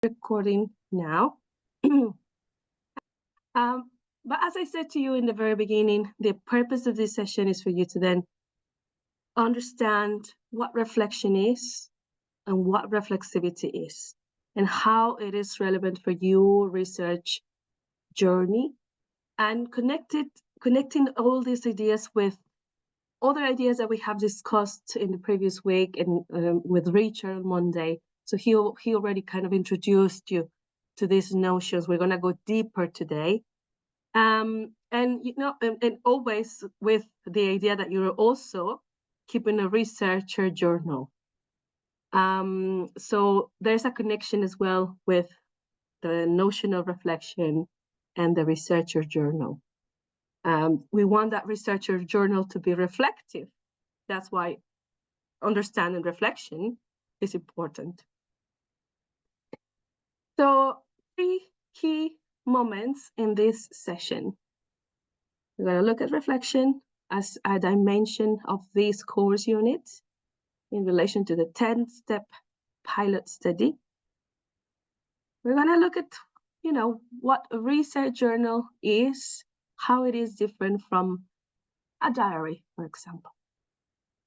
recording now. But as I said to you in the very beginning, the purpose of this session is for you to then understand what reflection is and what reflexivity is and how it is relevant for your research journey, and connecting all these ideas with other ideas that we have discussed in the previous week and with Richard on Monday. So he already kind of introduced you to these notions. We're going to go deeper today. And always with the idea that you're also keeping a researcher journal. So there's a connection as well with the notion of reflection and the researcher journal. We want that researcher journal to be reflective. That's why understanding reflection is important. So 3 key moments in this session. We're going to look at reflection as a dimension of this course unit in relation to the 10-step pilot study. We're going to look at, what a research journal is, how it is different from a diary, for example.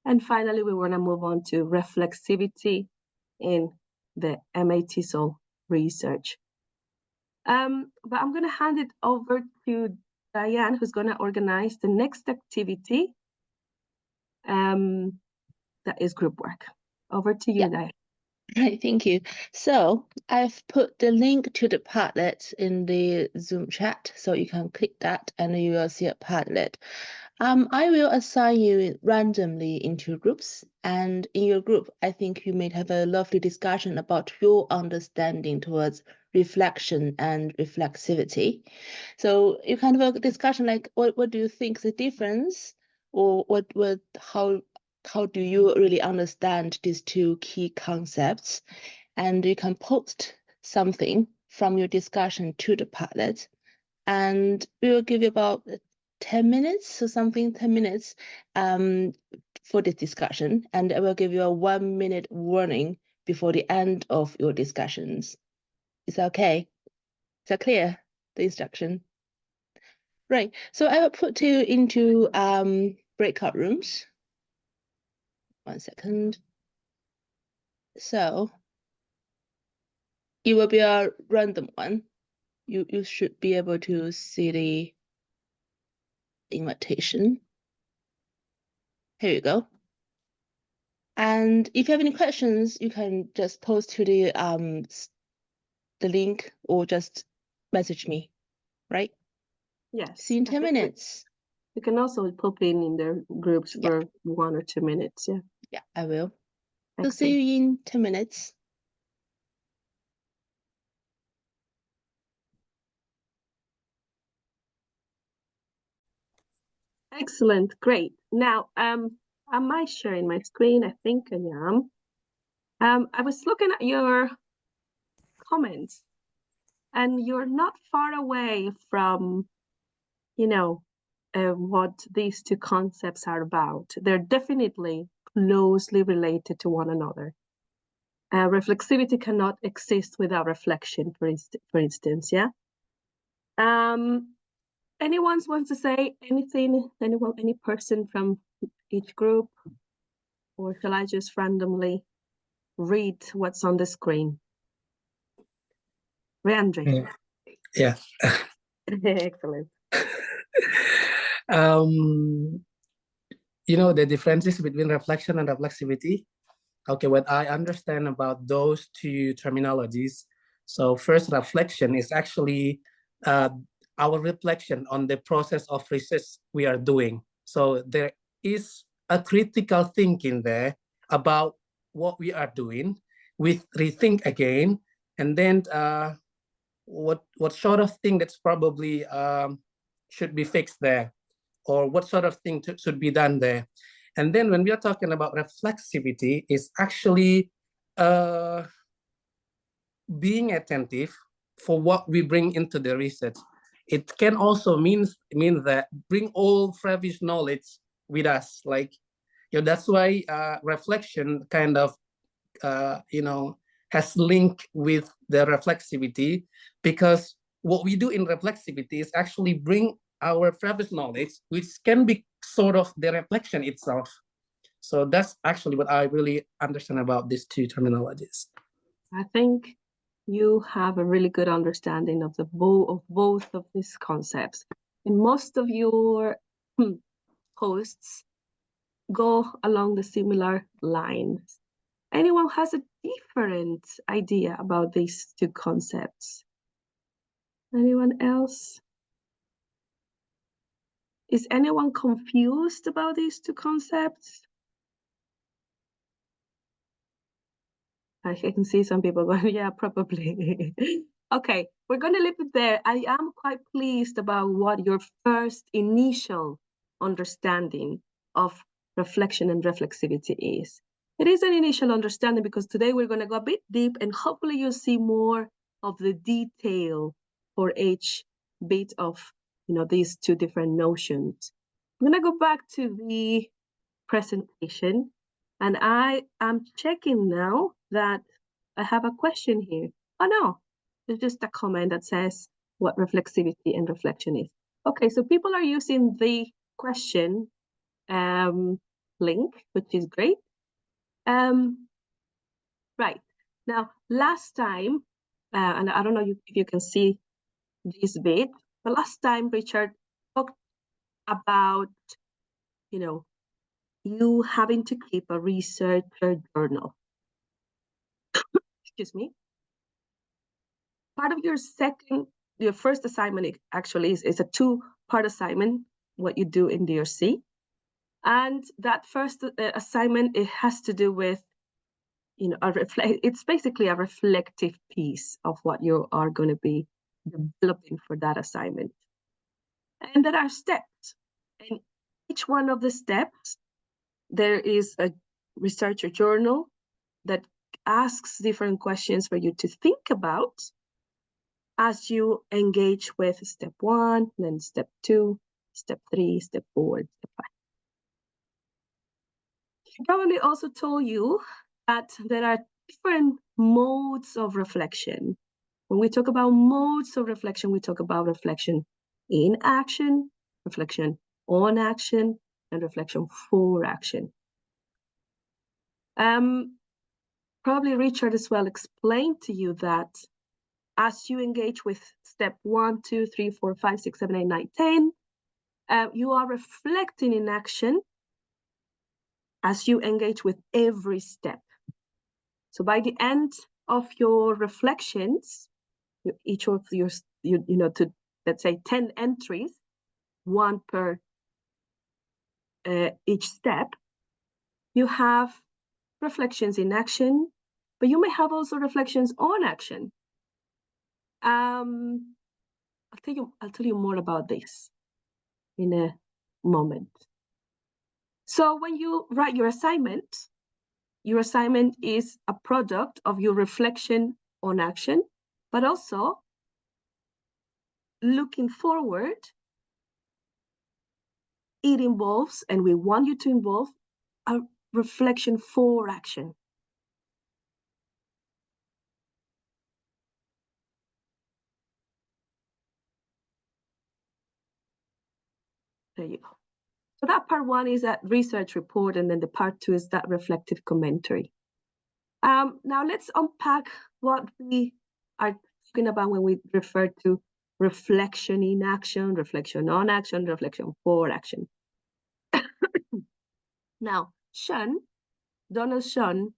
And finally, we want to move on to reflexivity in the MATSOL research. But I'm going to hand it over to Diane, who's going to organize the next activity. That is group work. Over to you, Diane. Right, thank you. So I've put the link to the Padlet in the Zoom chat, so you can click that and you will see a Padlet. I will assign you randomly into groups, and in your group, I think you may have a lovely discussion about your understanding towards reflection and reflexivity. So you kind of a discussion like, what do you think is the difference, or how do you really understand these two key concepts? And you can post something from your discussion to the Padlet, and we will give you about 10 minutes or something, 10 minutes for this discussion, and I will give you a 1-minute warning before the end of your discussions. Is that okay? Is that clear, the instruction? Right, so I will put you into breakout rooms. 1 second. So it will be a random one. You should be able to see the invitation. Here you go. And if you have any questions, you can just post to the link or just message me, right? Yes. See you in 10 minutes. You can also pop in their groups for 1 or 2 minutes. Yeah. Yeah, I will. Excellent. So see you in 10 minutes. Excellent, great. Now, am I sharing my screen? I think I am. I was looking at your comments, and you're not far away from, what these two concepts are about. They're definitely closely related to one another. Reflexivity cannot exist without reflection, for instance, yeah? Anyone wants to say anything? Anyone, any person from each group? Or shall I just randomly read what's on the screen? Andre. Yeah. Excellent. The differences between reflection and reflexivity. Okay, what I understand about those two terminologies. So first, reflection is actually our reflection on the process of research we are doing. So there is a critical thinking there about what we are doing. We rethink again, and then what sort of thing that's probably should be fixed there, or what sort of thing should be done there. And then when we are talking about reflexivity, is actually being attentive for what we bring into the research. It can also mean that bring all previous knowledge with us. Like, that's why reflection kind of, has linked with the reflexivity, because what we do in reflexivity is actually bring our previous knowledge, which can be sort of the reflection itself. So that's actually what I really understand about these two terminologies. I think you have a really good understanding of both of these concepts. And most of your posts go along the similar lines. Anyone has a different idea about these two concepts? Anyone else? Is anyone confused about these two concepts? I can see some people going, yeah, probably. Okay, we're going to leave it there. I am quite pleased about what your first initial understanding of reflection and reflexivity is. It is an initial understanding because today we're going to go a bit deep, and hopefully you'll see more of the detail for each bit of these two different notions. I'm going to go back to the presentation, and I am checking now that I have a question here. Oh no, there's just a comment that says what reflexivity and reflection is. Okay, so people are using the question link, which is great. Right, now last time, and I don't know if you can see this bit, but last time Richard talked about, you having to keep a researcher journal. Excuse me. Part of your first assignment actually is a two-part assignment, what you do in DRC. And that first assignment, it has to do with, it's basically a reflective piece of what you are going to be developing for that assignment. And there are steps. And each one of the steps, there is a researcher journal that asks different questions for you to think about as you engage with step 1, then step 2, step 3, step 4, step 5. He probably also told you that there are different modes of reflection. When we talk about modes of reflection, we talk about reflection in action, reflection on action, and reflection for action. Probably Richard as well explained to you that as you engage with step 1, 2, 3, 4, 5, 6, 7, 8, 9, 10, you are reflecting in action as you engage with every step. So by the end of your reflections, each of your, to let's say 10 entries, 1 per each step, you have reflections in action, but you may have also reflections on action. I'll tell you more about this in a moment. So when you write your assignment is a product of your reflection on action, but also looking forward, it involves, and we want you to involve, a reflection for action. There you go. So that part 1 is that research report, and then the part 2 is that reflective commentary. Now let's unpack what we are talking about when we refer to reflection in action, reflection on action, reflection for action. Now, Donald Shun,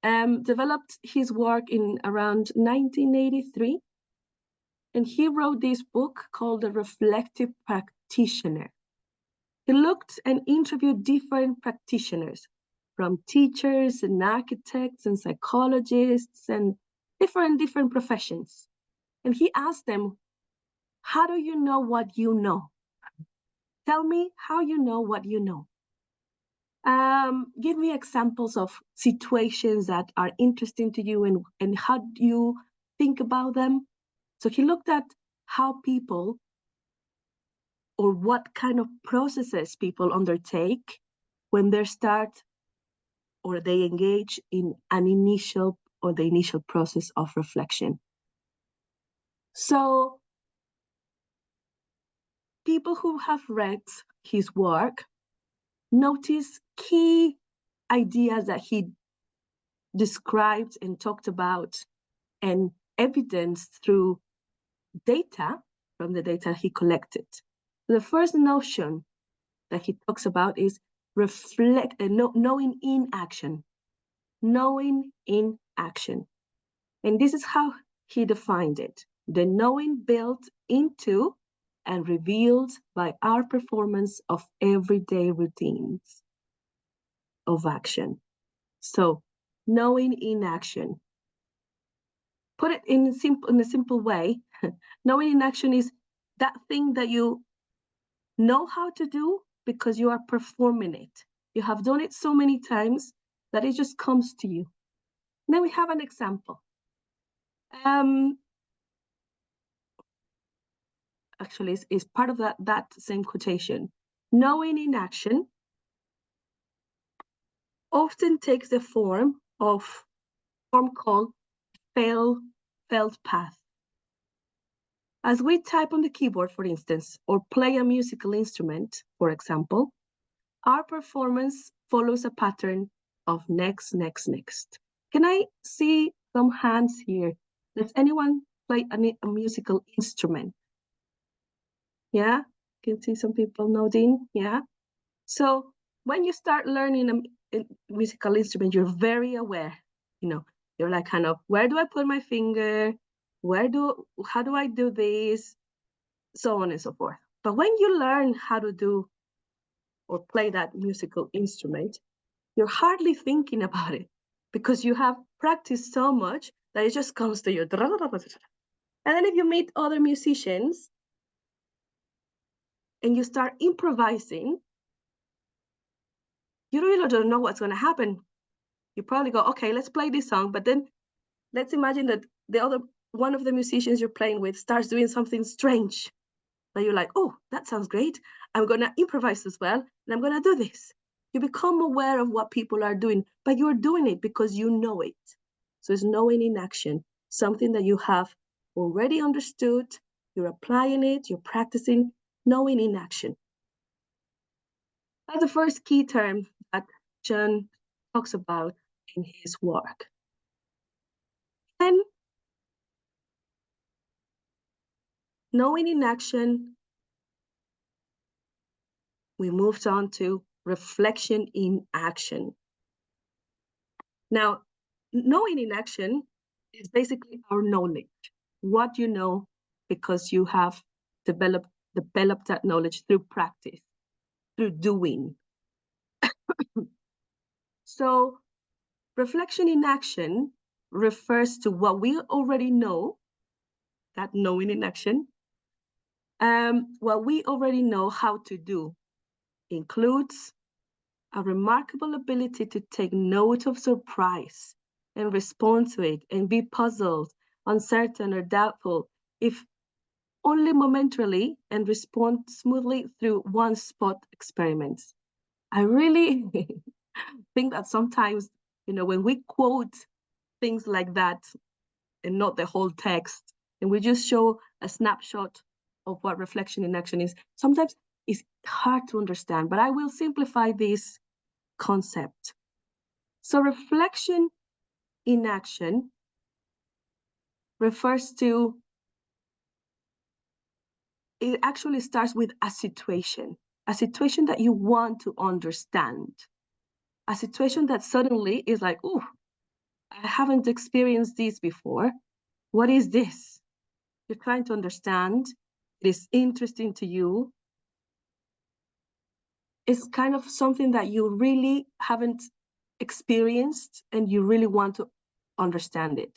developed his work in around 1983, and he wrote this book called The Reflective Practitioner. He looked and interviewed different practitioners, from teachers and architects and psychologists and different professions. And he asked them, how do you know what you know? Tell me how you know what you know. Give me examples of situations that are interesting to you and how do you think about them. So he looked at how people, or what kind of processes people undertake when they start or they engage in an initial or the initial process of reflection. So people who have read his work notice key ideas that he described and talked about and evidenced through data from the data he collected. The first notion that he talks about is knowing in action. Knowing in action. And this is how he defined it. The knowing built into and revealed by our performance of everyday routines of action. So, knowing in action. Put it in a simple way. Knowing in action is that thing that you know how to do because you are performing it. You have done it so many times that it just comes to you. Then we have an example. Actually, is part of that same quotation. Knowing in action often takes the form called felt path. As we type on the keyboard, for instance, or play a musical instrument, for example, our performance follows a pattern of next, next, next. Can I see some hands here? Does anyone play a musical instrument? Yeah, can see some people nodding. Yeah. So when you start learning a musical instrument, you're very aware. You're like kind of, where do I put my finger? How do I do this? So on and so forth. But when you learn how to do or play that musical instrument, you're hardly thinking about it because you have practiced so much that it just comes to you. And then if you meet other musicians and you start improvising, you really don't know what's going to happen. You probably go, okay, let's play this song. But then let's imagine that one of the musicians you're playing with starts doing something strange. That you're like, oh, that sounds great. I'm going to improvise as well. And I'm going to do this. You become aware of what people are doing, but you're doing it because you know it. So it's knowing in action, something that you have already understood. You're applying it, you're practicing, knowing in action. That's the first key term that John talks about in his work. Then, knowing in action, we moved on to reflection in action. Now, knowing in action is basically our knowledge, what you know because you have developed that knowledge through practice, through doing. So reflection in action refers to what we already know, that knowing in action, what we already know how to do includes a remarkable ability to take note of surprise and respond to it and be puzzled, uncertain, or doubtful, if only momentarily, and respond smoothly through one-spot experiments. I really think that sometimes, when we quote things like that and not the whole text, and we just show a snapshot of what reflection in action is, sometimes it's hard to understand, but I will simplify this concept. So reflection in action refers to, it actually starts with a situation that you want to understand, a situation that suddenly is like, oh, I haven't experienced this before. What is this? You're trying to understand. It is interesting to you. It's kind of something that you really haven't experienced and you really want to understand it.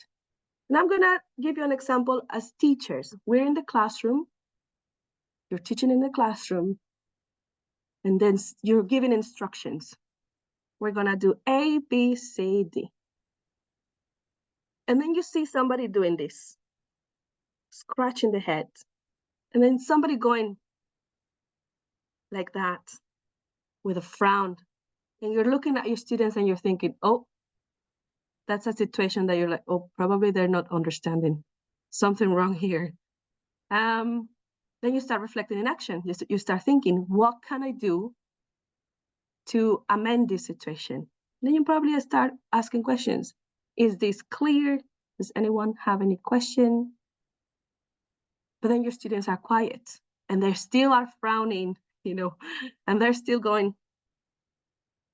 And I'm going to give you an example as teachers. We're in the classroom. You're teaching in the classroom. And then you're giving instructions. We're going to do A, B, C, D. And then you see somebody doing this, scratching the head. And then somebody going like that with a frown. And you're looking at your students and you're thinking, oh, that's a situation that you're like, oh, probably they're not understanding. Something wrong here. Then you start reflecting in action. You start thinking, what can I do to amend this situation? Then you probably start asking questions. Is this clear? Does anyone have any question? But then your students are quiet and they still are frowning, you know, and they're still going,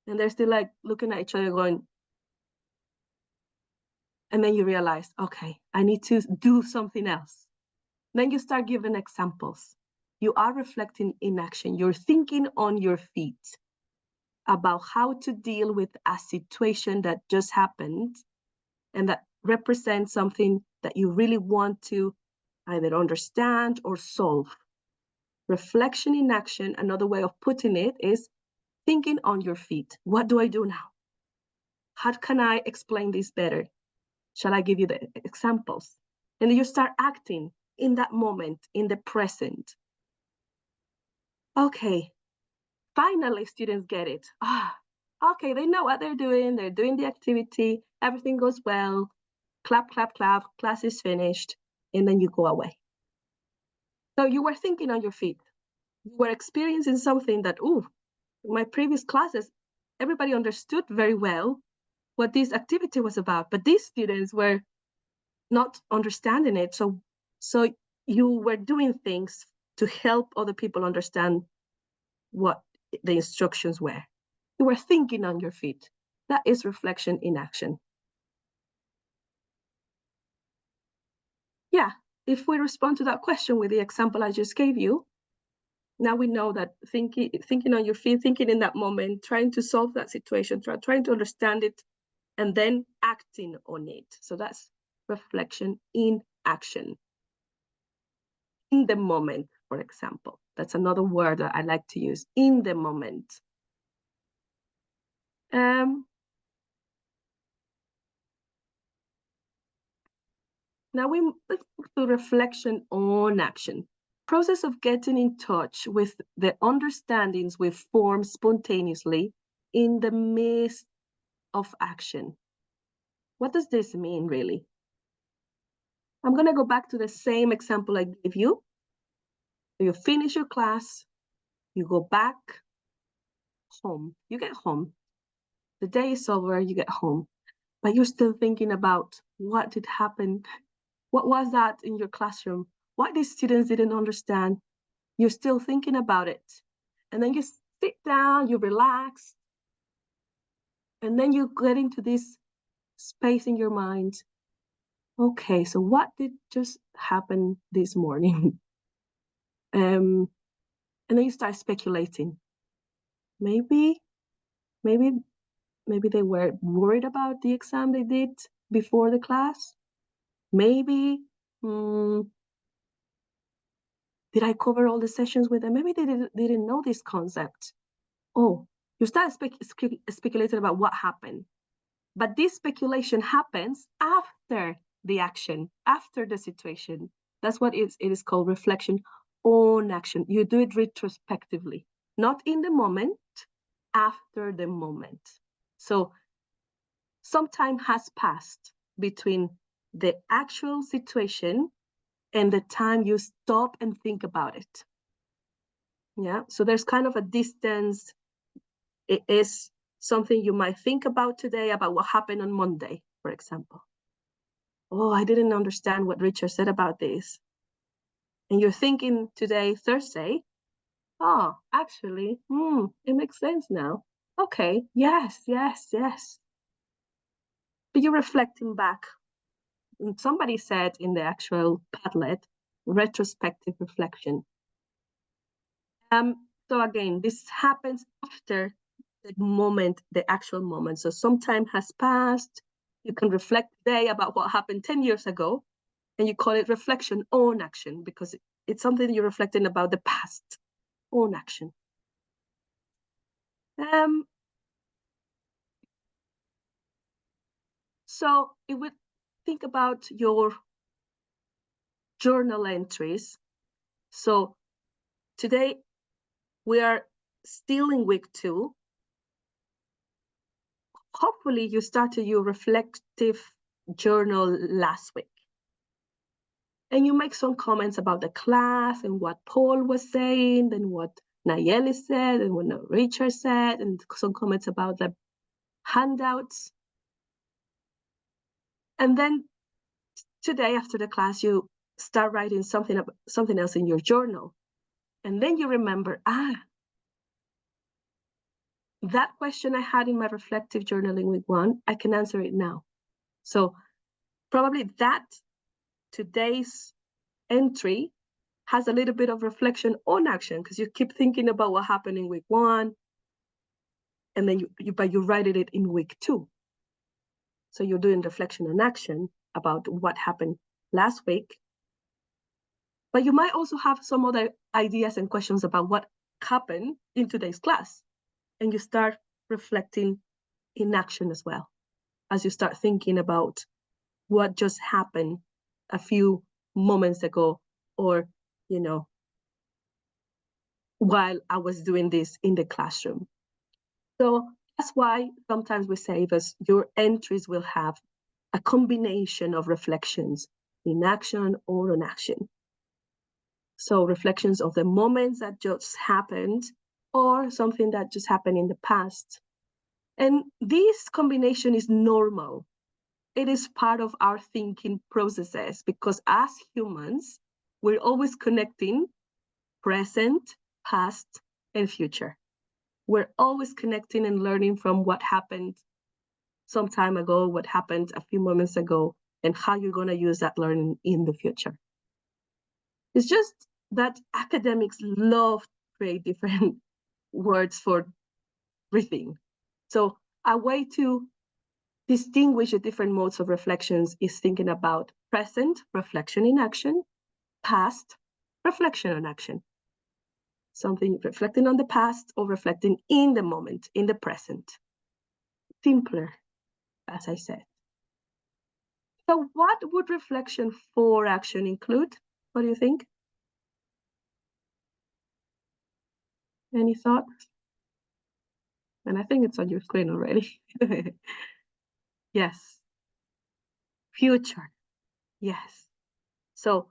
and they're still like looking at each other going, and then you realize, okay, I need to do something else. Then you start giving examples. You are reflecting in action. You're thinking on your feet about how to deal with a situation that just happened and that represents something that you really want to either understand or solve. Reflection in action, another way of putting it, is thinking on your feet. What do I do now? How can I explain this better? Shall I give you the examples? And then you start acting in that moment, in the present. Okay, finally students get it. Okay, they know what they're doing the activity, everything goes well, clap, clap, clap, class is finished, and then you go away. So you were thinking on your feet. You were experiencing something that, my previous classes, everybody understood very well what this activity was about, but these students were not understanding it. So you were doing things to help other people understand what the instructions were. You were thinking on your feet. That is reflection in action. Yeah, if we respond to that question with the example I just gave you, now we know that thinking on your feet, thinking in that moment, trying to solve that situation, trying to understand it, and then acting on it. So that's reflection in action. In the moment, for example. That's another word that I like to use, in the moment. Now let's move to reflection on action. Process of getting in touch with the understandings we form spontaneously in the midst of action. What does this mean, really? I'm going to go back to the same example I gave you. You finish your class, you go back home, you get home. The day is over, you get home, but you're still thinking about what did happen. What was that in your classroom? What these students didn't understand? You're still thinking about it. And then you sit down, you relax, and then you get into this space in your mind. Okay, so what did just happen this morning? And then you start speculating. Maybe they were worried about the exam they did before the class. Maybe, did I cover all the sessions with them? Maybe they didn't know this concept. Oh, you start speculating about what happened. But this speculation happens after the action, after the situation. That's what it is called reflection on action. You do it retrospectively, not in the moment, after the moment. So some time has passed between the actual situation and the time you stop and think about it. Yeah, so there's kind of a distance. It is something you might think about today, about what happened on Monday, for example. Oh, I didn't understand what Richard said about this. And you're thinking today, Thursday, oh, actually, it makes sense now. Okay, yes. But you're reflecting back. And somebody said in the actual Padlet, retrospective reflection. So again, this happens after the moment, the actual moment. So some time has passed. You can reflect today about what happened 10 years ago, and you call it reflection on action because it's something you're reflecting about the past on action. So if we think about your journal entries, so today we are still in week 2. hopefully you started your reflective journal last week. And you make some comments about the class and what Paul was saying and what Nayeli said and what Richard said, and some comments about the handouts. And then today after the class, you start writing something else in your journal. And then you remember, that question I had in my reflective journaling week 1, I can answer it now. So probably that today's entry has a little bit of reflection on action, because you keep thinking about what happened in week 1, and then you write it in week 2. So you're doing reflection and action about what happened last week. But you might also have some other ideas and questions about what happened in today's class. And you start reflecting in action as well, as you start thinking about what just happened a few moments ago, or, you know, while I was doing this in the classroom. So that's why sometimes we say that your entries will have a combination of reflections in action or on action. So reflections of the moments that just happened, or something that just happened in the past. And this combination is normal. It is part of our thinking processes, because as humans, we're always connecting present, past, and future. We're always connecting and learning from what happened some time ago, what happened a few moments ago, and how you're going to use that learning in the future. It's just that academics love to create different words for everything. So a way to distinguish the different modes of reflections is thinking about present, reflection in action, past, reflection on action. Something reflecting on the past or reflecting in the moment, in the present. Simpler, as I said. So what would reflection for action include? What do you think? Any thoughts? And I think it's on your screen already. Yes. Future. Yes. So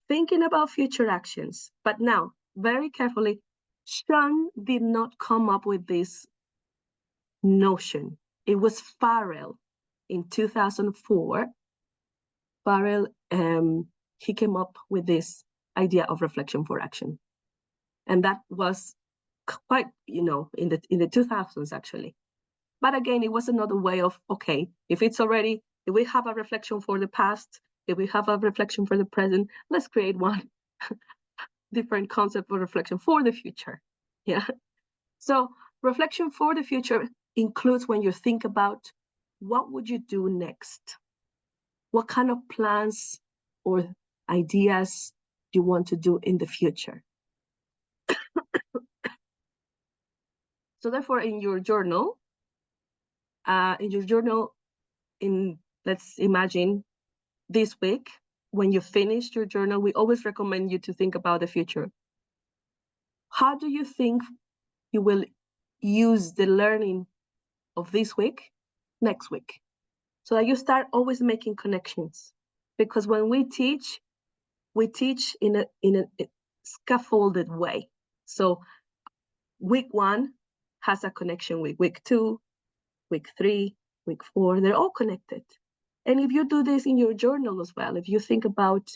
thinking about future actions. But now, very carefully, Sean did not come up with this notion. It was Farrell in 2004. Farrell, he came up with this idea of reflection for action. And that was quite, in the 2000s, actually. But again, it was another way of, okay, if we have a reflection for the past, if we have a reflection for the present, let's create one different concept of reflection for the future. Yeah. So reflection for the future includes when you think about what would you do next? What kind of plans or ideas do you want to do in the future? So therefore, in your journal, let's imagine this week, when you finish your journal, we always recommend you to think about the future. How do you think you will use the learning of this week next week? So that you start always making connections. Because when we teach in a scaffolded way. So week 1 has a connection with week 2, week 3, week 4, they're all connected. And if you do this in your journal as well, if you think about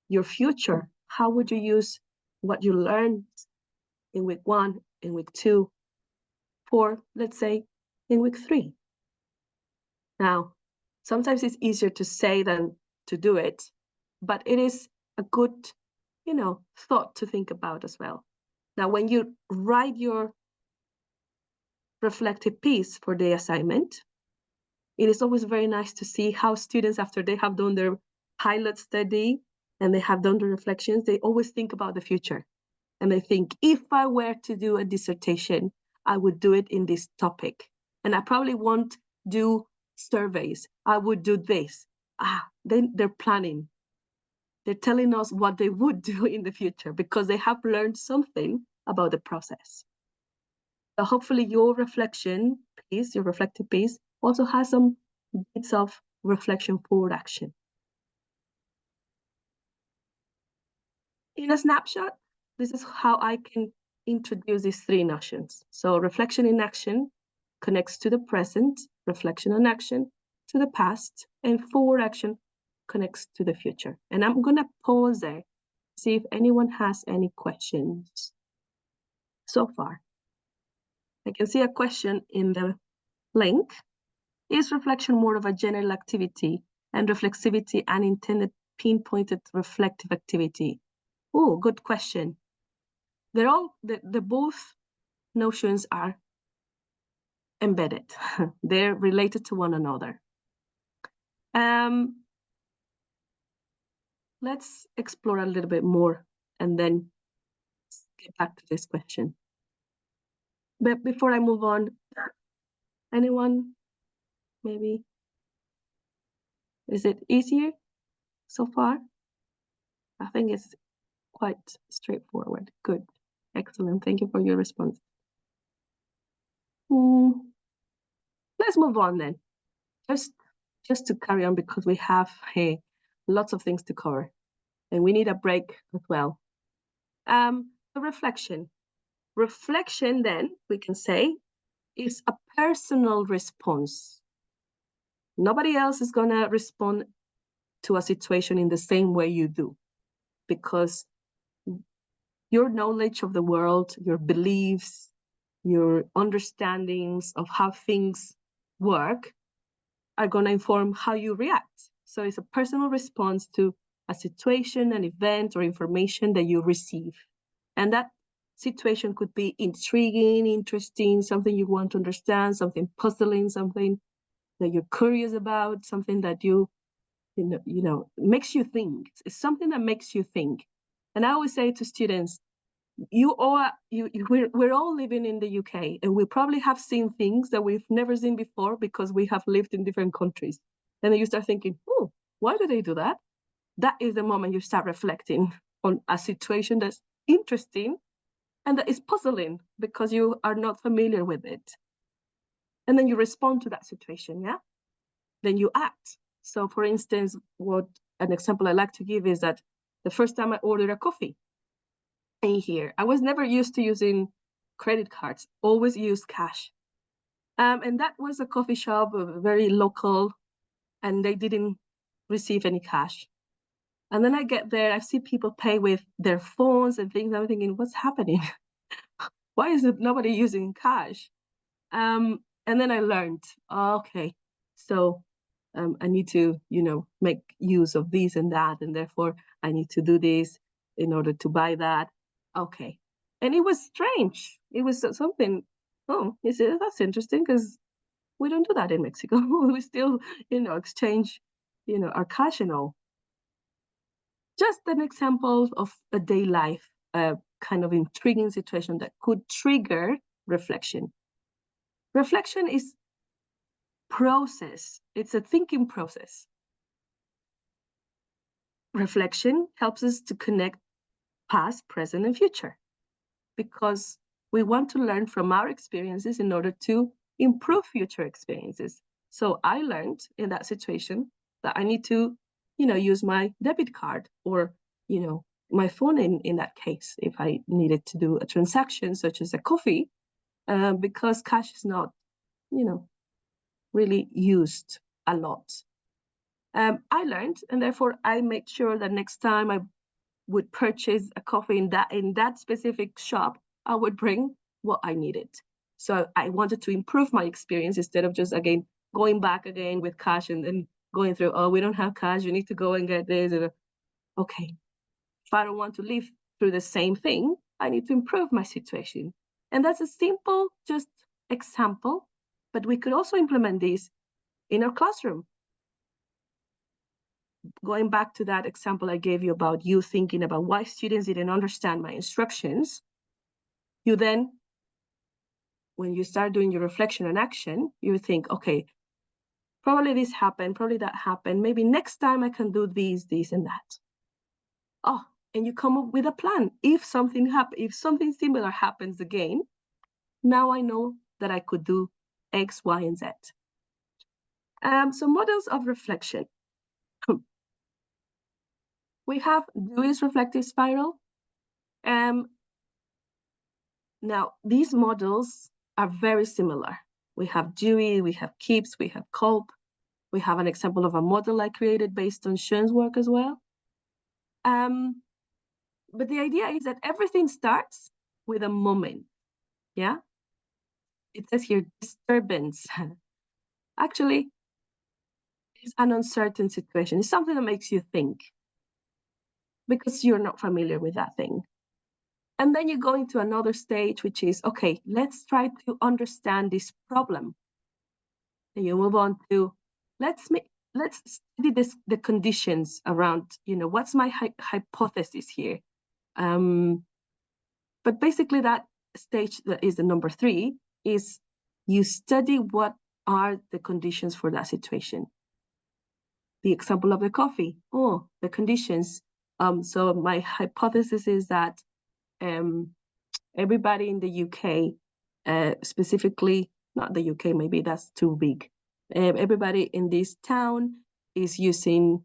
your future, how would you use what you learned in week 1, in week 2, for, let's say, in week 3? Now, sometimes it's easier to say than to do it, but it is a good, thought to think about as well. Now, when you write your reflective piece for the assignment, it is always very nice to see how students, after they have done their pilot study and they have done the reflections, they always think about the future. And they think, if I were to do a dissertation, I would do it in this topic. And I probably won't do surveys. I would do this. Then they're planning. They're telling us what they would do in the future because they have learned something about the process. So hopefully your reflection piece, your reflective piece, also has some bits of reflection forward action. In a snapshot, this is how I can introduce these three notions. So reflection in action connects to the present, reflection and action to the past, and forward action connects to the future. And I'm going to pause there, see if anyone has any questions so far. I can see a question in the link. Is reflection more of a general activity and reflexivity an intended pinpointed reflective activity? Oh, good question. They're all, the both notions are embedded. They're related to one another. Let's explore a little bit more and then get back to this question. But before I move on, anyone, maybe? Is it easier so far? I think it's quite straightforward. Good. Excellent. Thank you for your response. Let's move on then. Just to carry on, because we have lots of things to cover and we need a break as well. The reflection. Reflection, then, we can say, is a personal response. Nobody else is going to respond to a situation in the same way you do, because your knowledge of the world, your beliefs, your understandings of how things work are going to inform how you react. So it's a personal response to a situation, an event, or information that you receive. And that situation could be intriguing, interesting, something you want to understand, something puzzling, something that you're curious about, something that you know makes you think. It's something that makes you think. And I always say to students, we're all living in the UK, and we probably have seen things that we've never seen before because we have lived in different countries. And then you start thinking, oh, why do they do that? That is the moment you start reflecting on a situation that's interesting and that is puzzling because you are not familiar with it. And then you respond to that situation, yeah? Then you act. So for instance, an example I like to give is that the first time I ordered a coffee in here, I was never used to using credit cards, always used cash. And that was a coffee shop, very local, and they didn't receive any cash. And then I get there, I see people pay with their phones and things. I'm thinking, what's happening? Why is it nobody using cash? And then I learned, okay, so I need to, make use of this and that, and therefore I need to do this in order to buy that. Okay. And it was strange. It was something, you see, that's interesting because we don't do that in Mexico. We still, exchange, our cash and all. Just an example of a day life, kind of intriguing situation that could trigger reflection. Reflection is process. It's a thinking process. Reflection helps us to connect past, present, and future, because we want to learn from our experiences in order to improve future experiences. So I learned in that situation that I need to, use my debit card or, my phone in that case, if I needed to do a transaction such as a coffee, because cash is not, really used a lot. I learned, and therefore I made sure that next time I would purchase a coffee in that specific shop, I would bring what I needed. So I wanted to improve my experience instead of just going back again with cash and then going through, oh, we don't have cash, you need to go and get this. Okay, if I don't want to live through the same thing, I need to improve my situation. And that's a simple, just example, but we could also implement this in our classroom. Going back to that example I gave you about you thinking about why students didn't understand my instructions, you then, when you start doing your reflection and action, you think, okay, probably this happened, probably that happened, maybe next time I can do this, and that. Oh, and you come up with a plan. If something similar happens again, Now I know that I could do X, Y, and Z. So models of reflection. We have Dewey's reflective spiral. Now, these models are very similar. We have Dewey, we have Kipps, we have Kolb. We have an example of a model I created based on Schoen's work as well. But the idea is that everything starts with a moment, yeah? It says here, disturbance. Actually, it's an uncertain situation. It's something that makes you think because you're not familiar with that thing. And then you go into another stage, which is, okay, let's try to understand this problem. And you move on to, let's study the conditions around, what's my hypothesis here? But basically that stage that is the number 3 is you study what are the conditions for that situation. The example of the coffee, the conditions. So my hypothesis is that everybody in the UK, specifically, not the UK, maybe that's too big. Everybody in this town is using,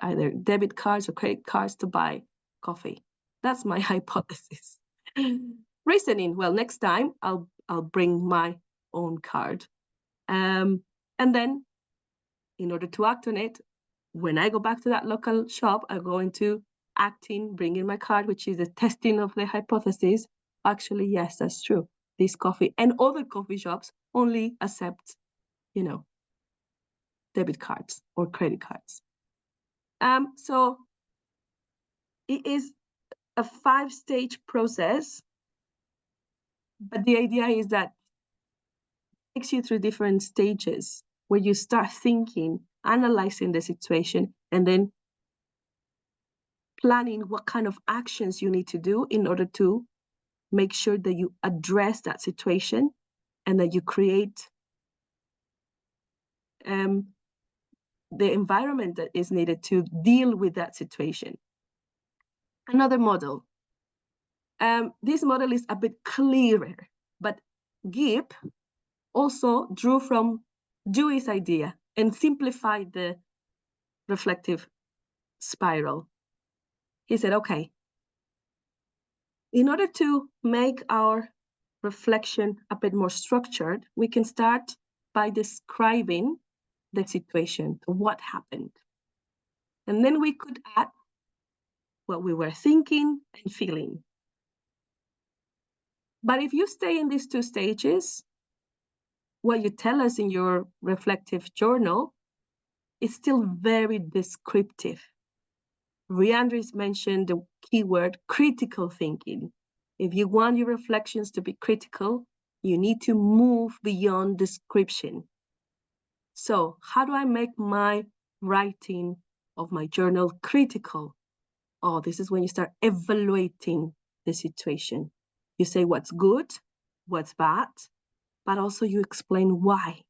either debit cards or credit cards to buy coffee. That's my hypothesis. Reasoning, well, next time I'll bring my own card. And then in order to act on it, when I go back to that local shop, I go into acting, bringing my card, which is a testing of the hypothesis. Actually, yes, that's true. This coffee and other coffee shops only accept, debit cards or credit cards. So it is a 5-stage process, but the idea is that it takes you through different stages where you start thinking, analyzing the situation, and then planning what kind of actions you need to do in order to make sure that you address that situation and that you create the environment that is needed to deal with that situation. Another model. This model is a bit clearer, but Gibb also drew from Dewey's idea and simplified the reflective spiral. He said, okay, in order to make our reflection a bit more structured, we can start by describing the situation, what happened. And then we could add what we were thinking and feeling. But if you stay in these 2 stages, what you tell us in your reflective journal is still very descriptive. Riandris mentioned the keyword critical thinking. If you want your reflections to be critical, you need to move beyond description. So how do I make my writing of my journal critical? This is when you start evaluating the situation. You say what's good, what's bad, but also you explain why.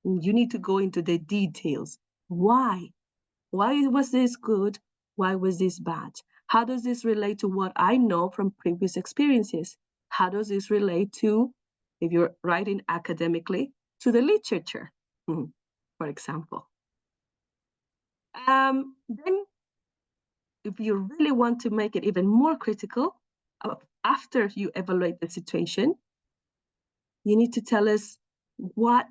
You need to go into the details. Why? Why was this good? Why was this bad? How does this relate to what I know from previous experiences? How does this relate to, if you're writing academically, to the literature, for example? Then, if you really want to make it even more critical, after you evaluate the situation, you need to tell us what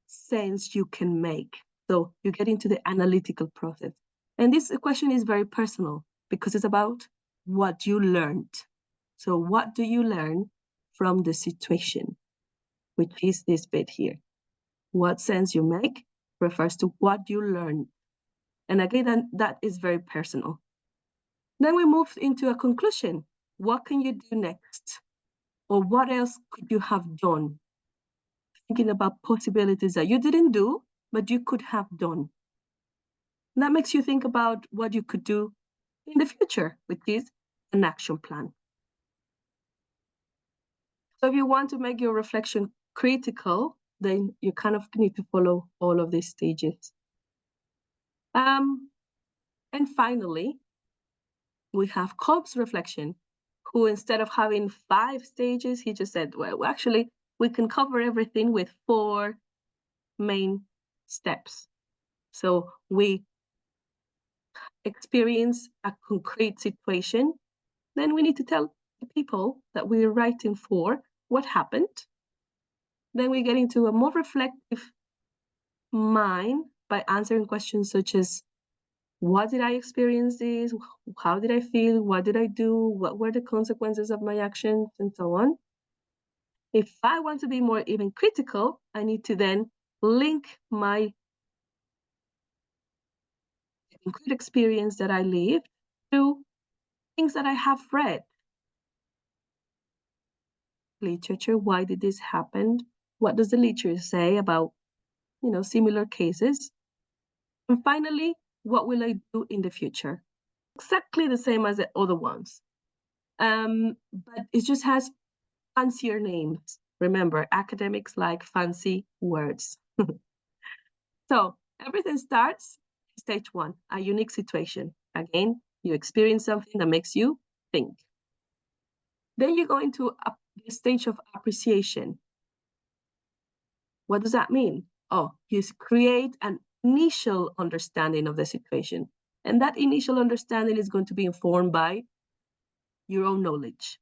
sense you can make. So you get into the analytical process. And this question is very personal because it's about what you learned. So what do you learn from the situation, which is this bit here? What sense you make refers to what you learn. And again, that is very personal. Then we move into a conclusion. What can you do next? Or what else could you have done? Thinking about possibilities that you didn't do, but you could have done. And that makes you think about what you could do in the future, which is an action plan. So if you want to make your reflection critical, then you kind of need to follow all of these stages. And finally, we have Kolb's reflection. who instead of having 5 stages, he just said, well, actually, we can cover everything with 4 main steps. So we experience a concrete situation, then we need to tell the people that we're writing for what happened. Then we get into a more reflective mind by answering questions such as, what did I experience this? How did I feel? What did I do? What were the consequences of my actions? And so on. If I want to be more even critical, I need to then link my concrete experience that I lived to things that I have read. Literature, why did this happen? What does the literature say about, similar cases? And finally, what will I do in the future? Exactly the same as the other ones. But it just has fancier names. Remember, academics like fancy words. So everything starts stage 1, a unique situation. Again, you experience something that makes you think. Then you go into the stage of appreciation. What does that mean? Oh, you create an initial understanding of the situation. And that initial understanding is going to be informed by your own knowledge,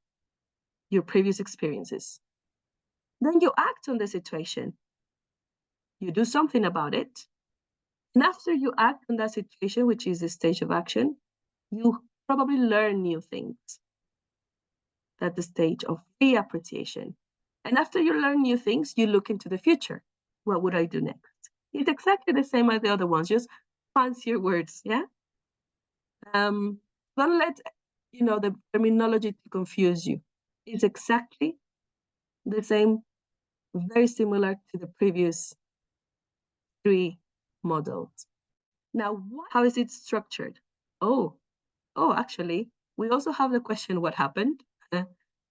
your previous experiences. Then you act on the situation. You do something about it. And after you act on that situation, which is the stage of action, you probably learn new things. That's the stage of reappreciation. And after you learn new things, you look into the future. What would I do next? It's exactly the same as the other ones, just fancier words, yeah? Don't let the terminology to confuse you. It's exactly the same, very similar to the previous 3 models. Now, how is it structured? Oh, actually, we also have the question, what happened?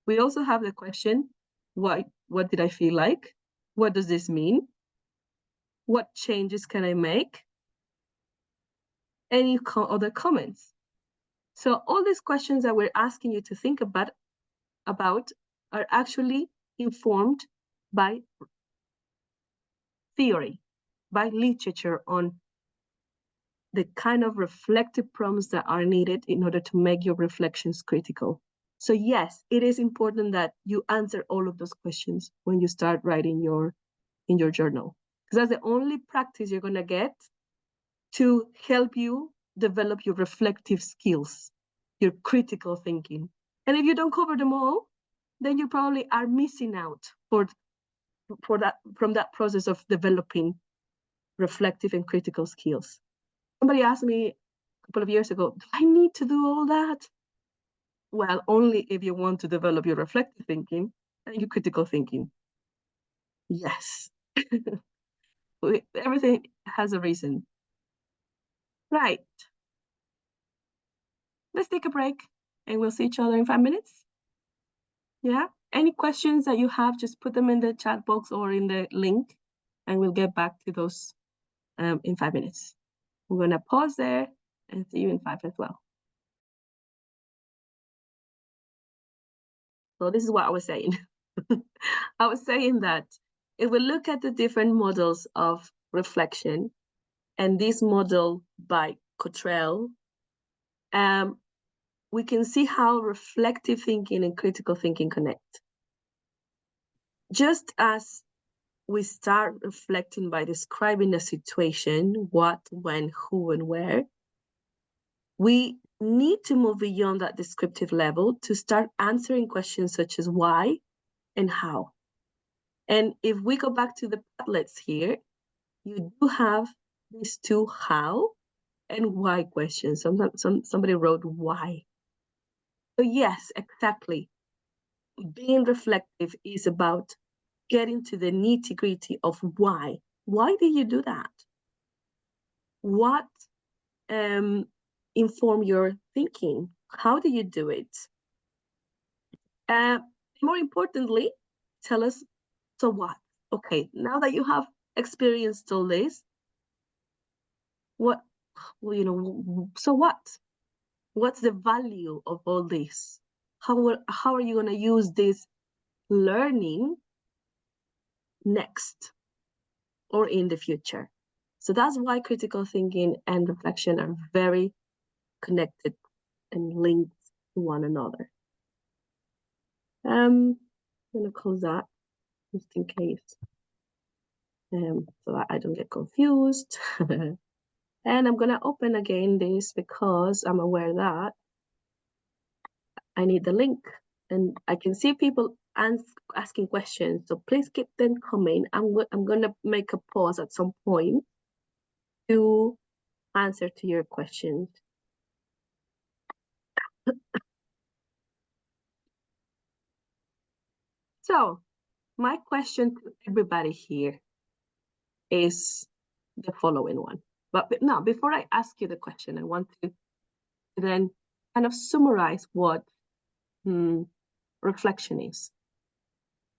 We also have the question, what did I feel like? What does this mean? What changes can I make? Any other comments? So all these questions that we're asking you to think about are actually informed by theory, by literature on the kind of reflective prompts that are needed in order to make your reflections critical. So yes, it is important that you answer all of those questions when you start writing in your journal, because that's the only practice you're going to get to help you develop your reflective skills, your critical thinking. And if you don't cover them all, then you probably are missing out from that process of developing reflective and critical skills. Somebody asked me a couple of years ago, do I need to do all that? Well, only if you want to develop your reflective thinking and your critical thinking. Yes. Everything has a reason. Right. Let's take a break and we'll see each other in 5 minutes. Yeah. Any questions that you have, just put them in the chat box or in the link and we'll get back to those in 5 minutes. We're going to pause there and see you in 5 as well. So this is what I was saying. I was saying that if we look at the different models of reflection, and this model by Cottrell, we can see how reflective thinking and critical thinking connect. Just as we start reflecting by describing a situation, what, when, who, and where, we need to move beyond that descriptive level to start answering questions such as why and how. And if we go back to the Padlets here, you do have these 2 how and why questions. Somebody wrote why. So yes, exactly. Being reflective is about getting to the nitty-gritty of why. Why did you do that? What informed your thinking? How do you do it? More importantly, tell us, so what? Okay, now that you have experienced all this, so what? What's the value of all this? how are you going to use this learning next or in the future? So that's why critical thinking and reflection are very connected and linked to one another. I'm going to close that just in case, so that I don't get confused. And I'm going to open again this because I'm aware that I need the link, and I can see people asking questions. So please keep them coming. I'm going to make a pause at some point to answer to your questions. So my question to everybody here is the following one. But now, before I ask you the question, I want to then kind of summarize what reflection is.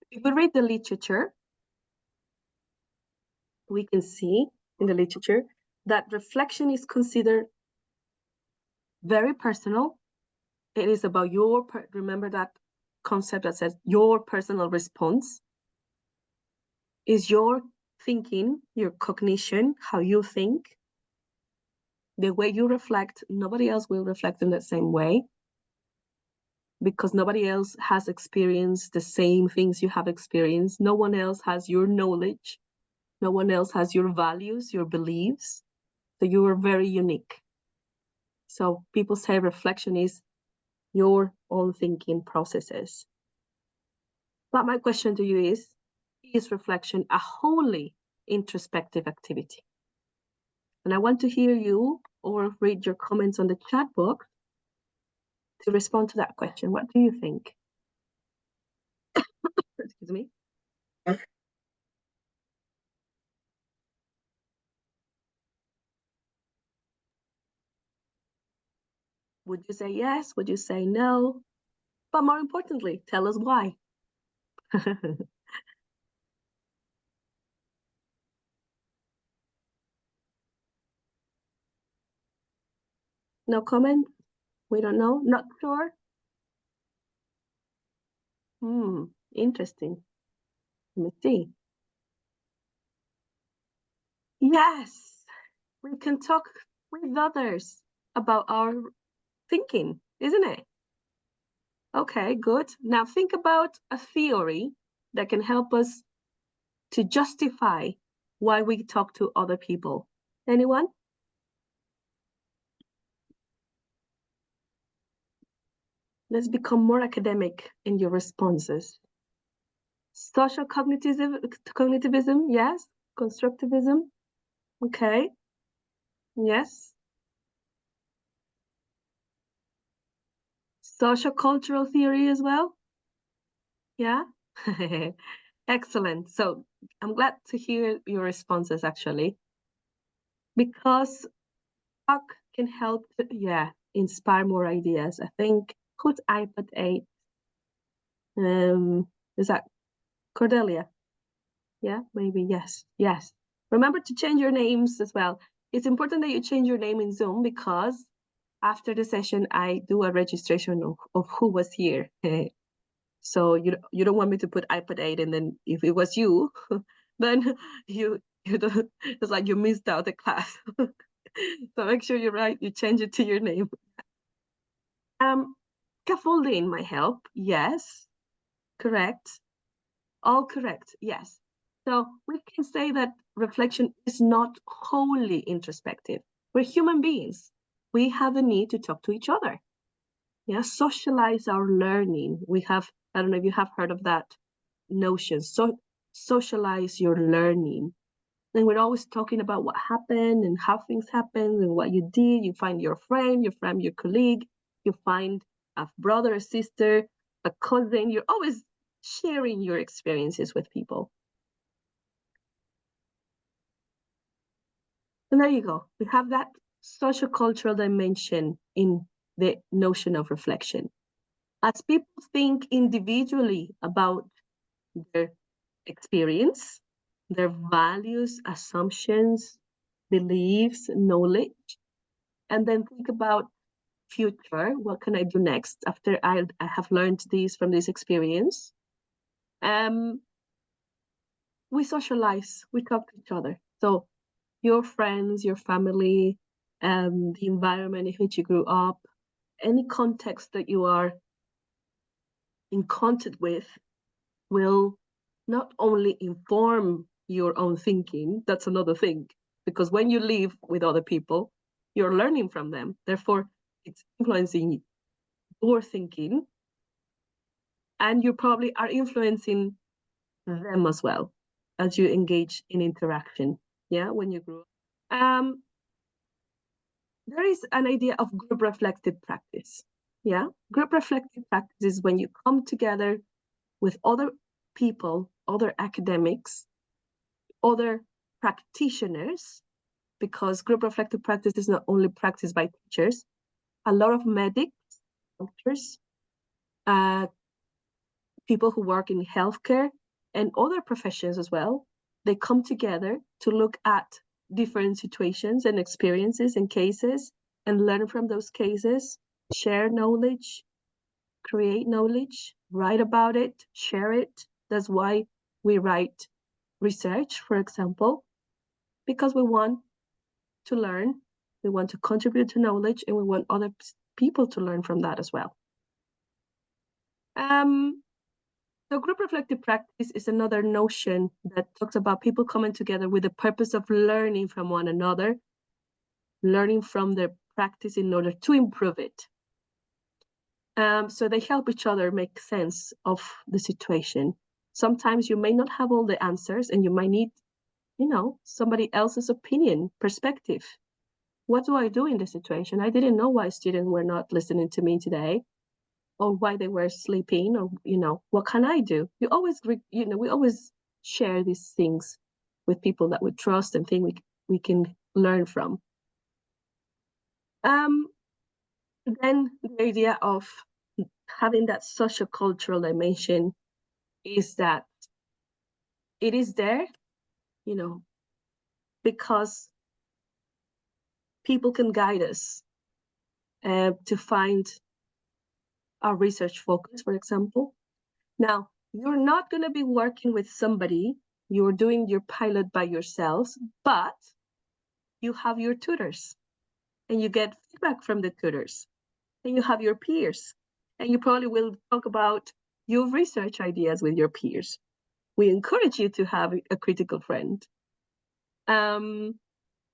If we read the literature, we can see in the literature that reflection is considered very personal. It is about your, remember that concept that says your personal response is your thinking, your cognition, how you think, the way you reflect. Nobody else will reflect in the same way because nobody else has experienced the same things you have experienced. No one else has your knowledge. No one else has your values, your beliefs. So you are very unique. So people say reflection is your own thinking processes. But my question to you is reflection a wholly introspective activity? And I want to hear you or read your comments on the chat box to respond to that question. What do you think? Excuse me. Would you say yes? Would you say no? But more importantly, tell us why. No comment? We don't know? Not sure? Interesting. Let me see. Yes, we can talk with others about our thinking, isn't it? Okay, good. Now think about a theory that can help us to justify why we talk to other people. Anyone? Let's become more academic in your responses. Social cognitivism, yes. Constructivism, okay. Yes. Social cultural theory as well. Yeah. Excellent. So I'm glad to hear your responses actually, because talk can help to, inspire more ideas. I think who's iPad 8? Is that Cordelia? Yeah, maybe. Yes. Remember to change your names as well. It's important that you change your name in Zoom because after the session I do a registration of who was here. So you don't want me to put iPad 8 and then if it was you, then you don't, it's like you missed out the class. So make sure you change it to your name. Scaffolding might help. Yes, correct. All correct. Yes. So we can say that reflection is not wholly introspective. We're human beings. We have a need to talk to each other. Yeah, socialize our learning. We have, I don't know if you have heard of that notion. So socialize your learning. And we're always talking about what happened and how things happened and what you did. You find your friend, your colleague, you find a brother, a sister, a cousin. You're always sharing your experiences with people. And there you go. We have that social cultural dimension in the notion of reflection. As people think individually about their experience, their values, assumptions, beliefs, knowledge, and then think about future, what can I do next after I have learned this from this experience? We socialize, we talk to each other. So your friends, your family, the environment in which you grew up, any context that you are in contact with will not only inform your own thinking, that's another thing, because when you live with other people, you're learning from them. Therefore, it's influencing your thinking, and you probably are influencing them as well as you engage in interaction. Yeah, when you grow up. There is an idea of group reflective practice. Yeah, group reflective practice is when you come together with other people, other academics, other practitioners, because group reflective practice is not only practiced by teachers, a lot of medics, doctors, people who work in healthcare and other professions as well, they come together to look at different situations and experiences and cases and learn from those cases, share knowledge, create knowledge, write about it, share it. That's why we write research, for example, because we want to learn, we want to contribute to knowledge, and we want other people to learn from that as well. So group reflective practice is another notion that talks about people coming together with the purpose of learning from one another, learning from their practice in order to improve it. So they help each other make sense of the situation. Sometimes you may not have all the answers and you might need, somebody else's opinion, perspective. What do I do in this situation? I didn't know why students were not listening to me today, or why they were sleeping, or what can I do? We always share these things with people that we trust and think we can learn from. Then the idea of having that social cultural dimension is that it is there, because people can guide us to find our research focus, for example. Now, you're not going to be working with somebody, you're doing your pilot by yourselves, but you have your tutors and you get feedback from the tutors, and you have your peers, and you probably will talk about your research ideas with your peers. We encourage you to have a critical friend.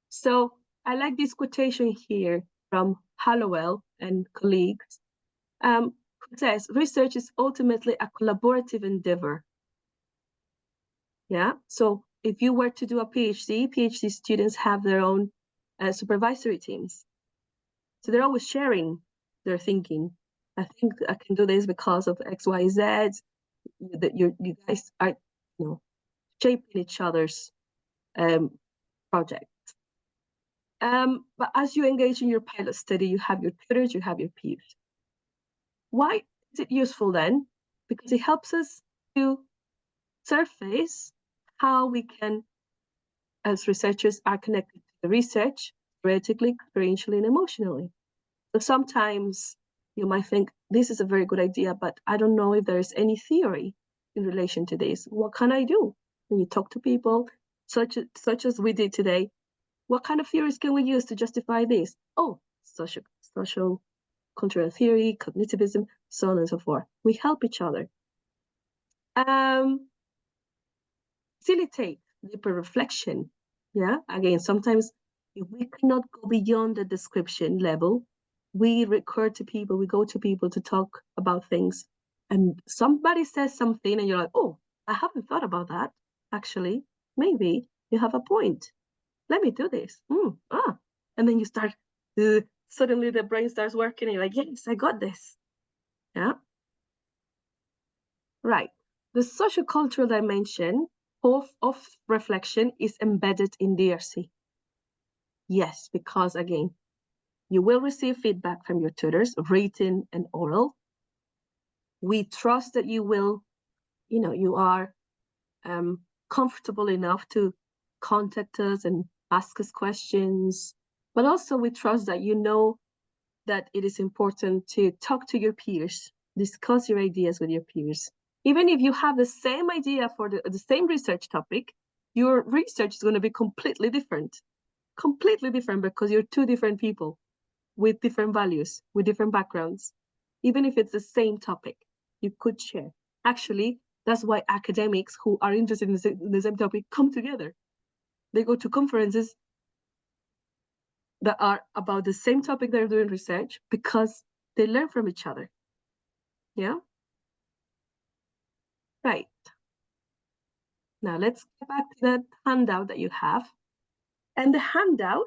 So I like this quotation here from Hallowell and colleagues, who says, research is ultimately a collaborative endeavor. Yeah, so if you were to do a PhD students have their own supervisory teams. So they're always sharing their thinking. I think I can do this because of X, Y, Z. That you guys are, shaping each other's project. But as you engage in your pilot study, you have your tutors, you have your peers. Why is it useful then? Because it helps us to surface how we can, as researchers, are connected to the research, theoretically, experientially, and emotionally. So sometimes you might think, this is a very good idea, but I don't know if there is any theory in relation to this. What can I do? When you talk to people, such as we did today, what kind of theories can we use to justify this? Oh, social cultural theory, cognitivism, so on and so forth. We help each other. Facilitate deeper reflection. Yeah, again, sometimes if we cannot go beyond the description level, we recur to people, we go to people to talk about things, and somebody says something and you're like, oh, I haven't thought about that. Actually, maybe you have a point. Let me do this. And then you start, suddenly the brain starts working and you're like, yes, I got this. Yeah. Right. The social cultural dimension of reflection is embedded in DRC. Yes, because again, you will receive feedback from your tutors, written and oral. We trust that you will, you are comfortable enough to contact us and ask us questions, but also we trust that you know that it is important to talk to your peers, discuss your ideas with your peers. Even if you have the same idea for the same research topic, your research is going to be completely different because you're two different people with different values, with different backgrounds. Even if it's the same topic, you could share. Actually, that's why academics who are interested in the same topic come together. They go to conferences that are about the same topic they're doing research because they learn from each other. Yeah? Right. Now let's get back to that handout that you have. And the handout,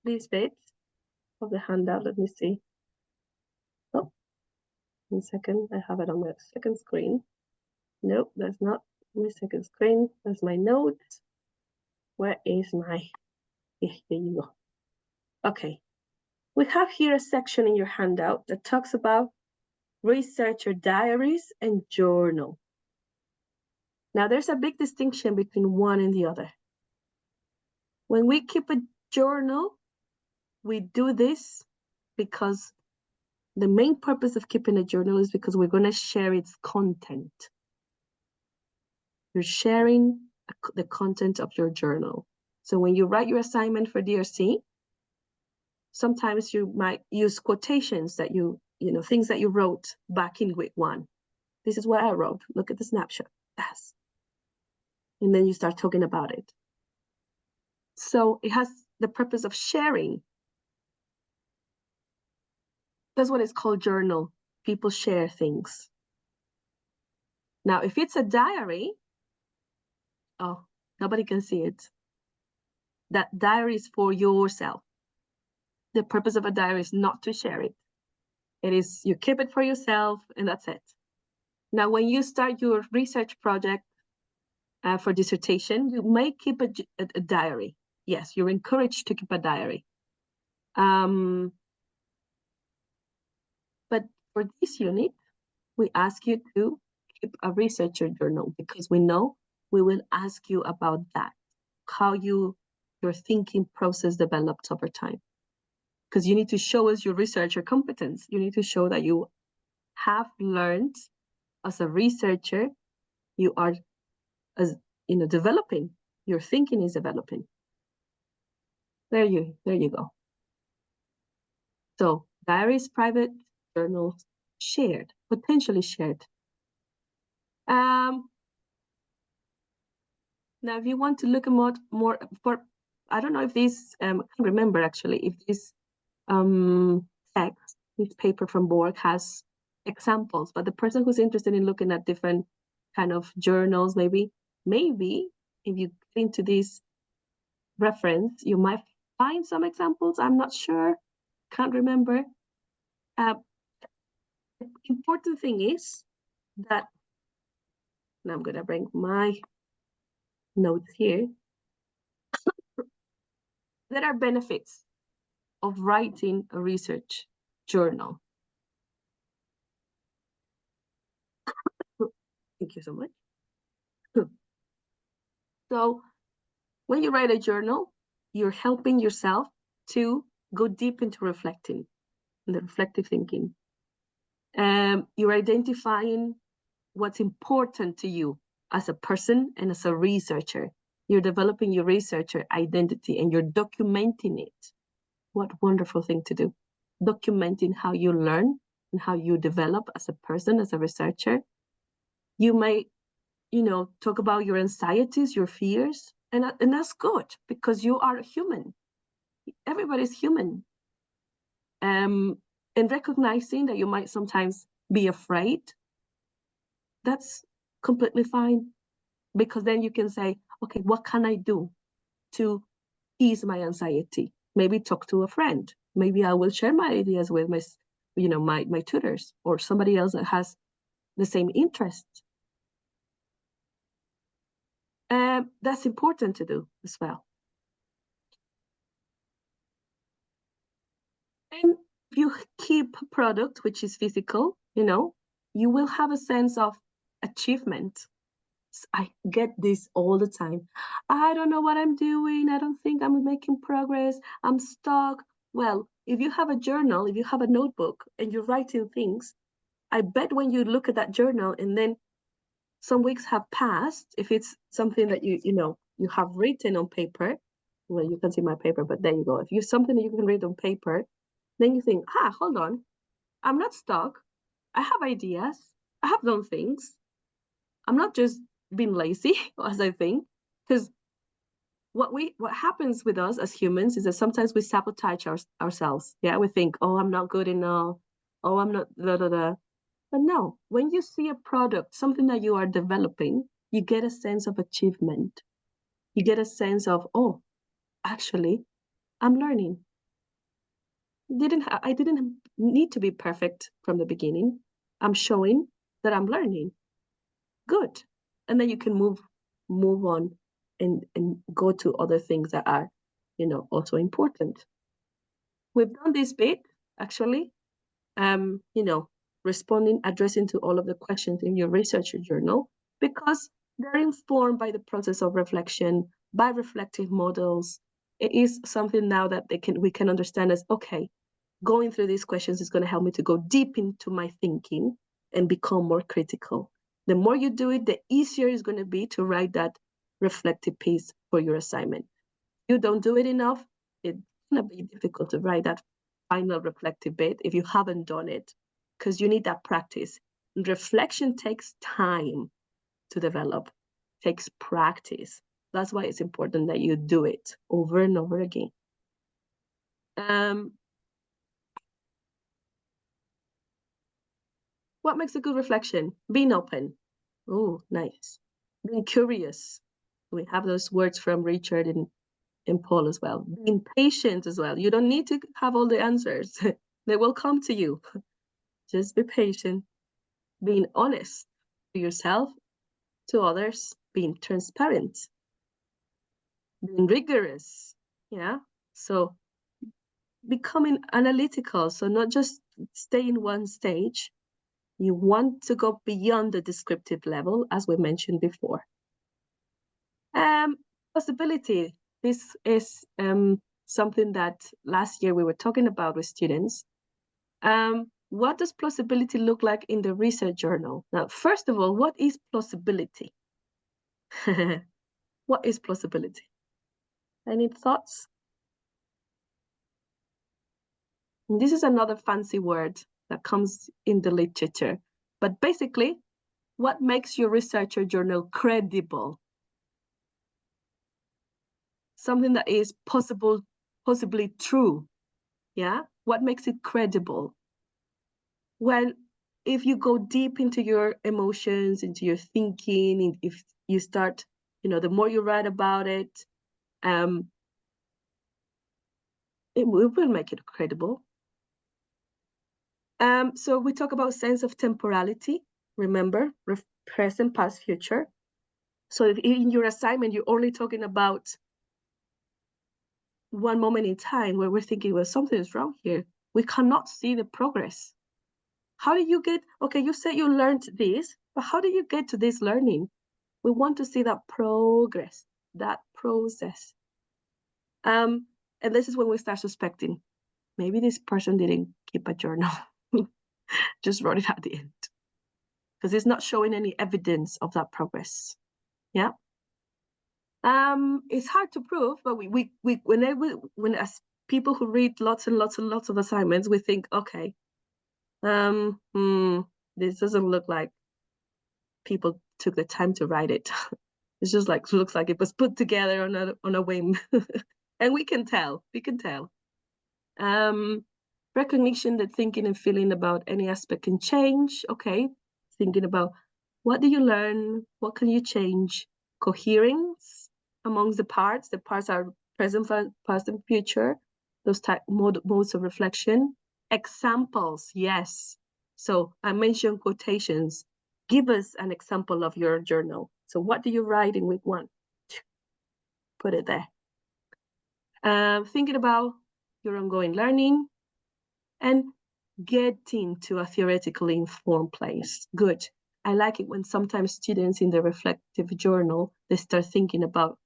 these bits of the handout, let me see. Oh, 1 second, I have it on my second screen. Nope, that's not my second screen. That's my notes. Where is my, here you go. Okay, we have here a section in your handout that talks about researcher diaries and journal. Now there's a big distinction between one and the other. When we keep a journal, we do this because the main purpose of keeping a journal is because we're going to share its content. You're sharing the content of your journal. So when you write your assignment for DRC, sometimes you might use quotations that things that you wrote back in week 1. This is what I wrote. Look at the snapshot. Yes. And then you start talking about it. So it has the purpose of sharing. That's what it's called, journal. People share things. Now, if it's a diary, oh, nobody can see it. That diary is for yourself. The purpose of a diary is not to share it. It is, you keep it for yourself and that's it. Now, when you start your research project for dissertation, you may keep a diary. Yes, you're encouraged to keep a diary. But for this unit, we ask you to keep a researcher journal because we know we will ask you about that, how your thinking process develops over time. Because you need to show us your researcher competence. You need to show that you have learned as a researcher, you are developing, your thinking is developing. There you go. So diaries, private, journals, shared, potentially shared. Now, if you want to look more for, I don't know if this, I can't remember actually, if this text, this paper from Borg has examples, but the person who's interested in looking at different kind of journals, maybe if you get into this reference, you might find some examples. I'm not sure, can't remember. The important thing is that, now I'm gonna bring my notes here. There are benefits of writing a research journal. Thank you so much. So when you write a journal, you're helping yourself to go deep into reflecting, and the reflective thinking. You're identifying what's important to you as a person and as a researcher. You're developing your researcher identity and you're documenting it. What wonderful thing to do. Documenting how you learn and how you develop as a person, as a researcher. You may, talk about your anxieties, your fears, and that's good because you are human. Everybody's human. And recognizing that you might sometimes be afraid, that's completely fine, because then you can say, okay, what can I do to ease my anxiety? Maybe talk to a friend. Maybe I will share my ideas with my tutors or somebody else that has the same interests. That's important to do as well. And if you keep a product which is physical, you will have a sense of achievement. I get this all the time. I don't know what I'm doing. I don't think I'm making progress. I'm stuck. Well, if you have a journal, if you have a notebook and you're writing things, I bet when you look at that journal and then some weeks have passed, if it's something that you have written on paper, well, you can see my paper, but there you go. If you something that you can read on paper, then you think, hold on, I'm not stuck. I have ideas. I have done things. I'm not just being lazy, as I think, because what happens with us as humans is that sometimes we sabotage ourselves. Yeah, we think, oh, I'm not good enough. Oh, I'm not da da da. But no, when you see a product, something that you are developing, you get a sense of achievement. You get a sense of, oh, actually, I'm learning. I didn't need to be perfect from the beginning. I'm showing that I'm learning. Good. And then you can move on and go to other things that are, also important. We've done this bit, actually, responding, addressing to all of the questions in your research journal, because they're informed by the process of reflection, by reflective models. It is something now that we can understand as, okay, going through these questions is going to help me to go deep into my thinking and become more critical. The more you do it, the easier it's going to be to write that reflective piece for your assignment. If you don't do it enough, it's going to be difficult to write that final reflective bit if you haven't done it, because you need that practice. And reflection takes time to develop, takes practice. That's why it's important that you do it over and over again. What makes a good reflection? Being open. Oh, nice. Being curious. We have those words from Richard and Paul as well. Being patient as well. You don't need to have all the answers. They will come to you. Just be patient. Being honest to yourself, to others. Being transparent. Being rigorous. Yeah. So becoming analytical. So not just stay in one stage. You want to go beyond the descriptive level, as we mentioned before. Possibility. This is something that last year we were talking about with students. What does plausibility look like in the research journal? Now, first of all, what is plausibility? What is plausibility? Any thoughts? And this is another fancy word that comes in the literature. But basically, what makes your researcher journal credible? Something that is possibly true. Yeah? What makes it credible? Well, if you go deep into your emotions, into your thinking, if you start, the more you write about it, it will make it credible. So we talk about sense of temporality. Remember, present, past, future. So if in your assignment you're only talking about one moment in time where we're thinking, well, something is wrong here, we cannot see the progress. How do you get, okay, you said you learned this, but how do you get to this learning? We want to see that progress, that process. And this is when we start suspecting, maybe this person didn't keep a journal, just wrote it at the end, because it's not showing any evidence of that progress. Yeah. It's hard to prove, but when as people who read lots and lots and lots of assignments, we think, okay, this doesn't look like people took the time to write it. It's just like, looks like it was put together on a whim. And we can tell. Recognition that thinking and feeling about any aspect can change. Okay, thinking about what do you learn? What can you change? Coherence amongst the parts. The parts are present, past, and future. Those type modes of reflection. Examples, yes. So I mentioned quotations. Give us an example of your journal. So what do you write in week 1? Put it there. Thinking about your ongoing learning and getting to a theoretically informed place. Good. I like it when sometimes students in the reflective journal, they start thinking about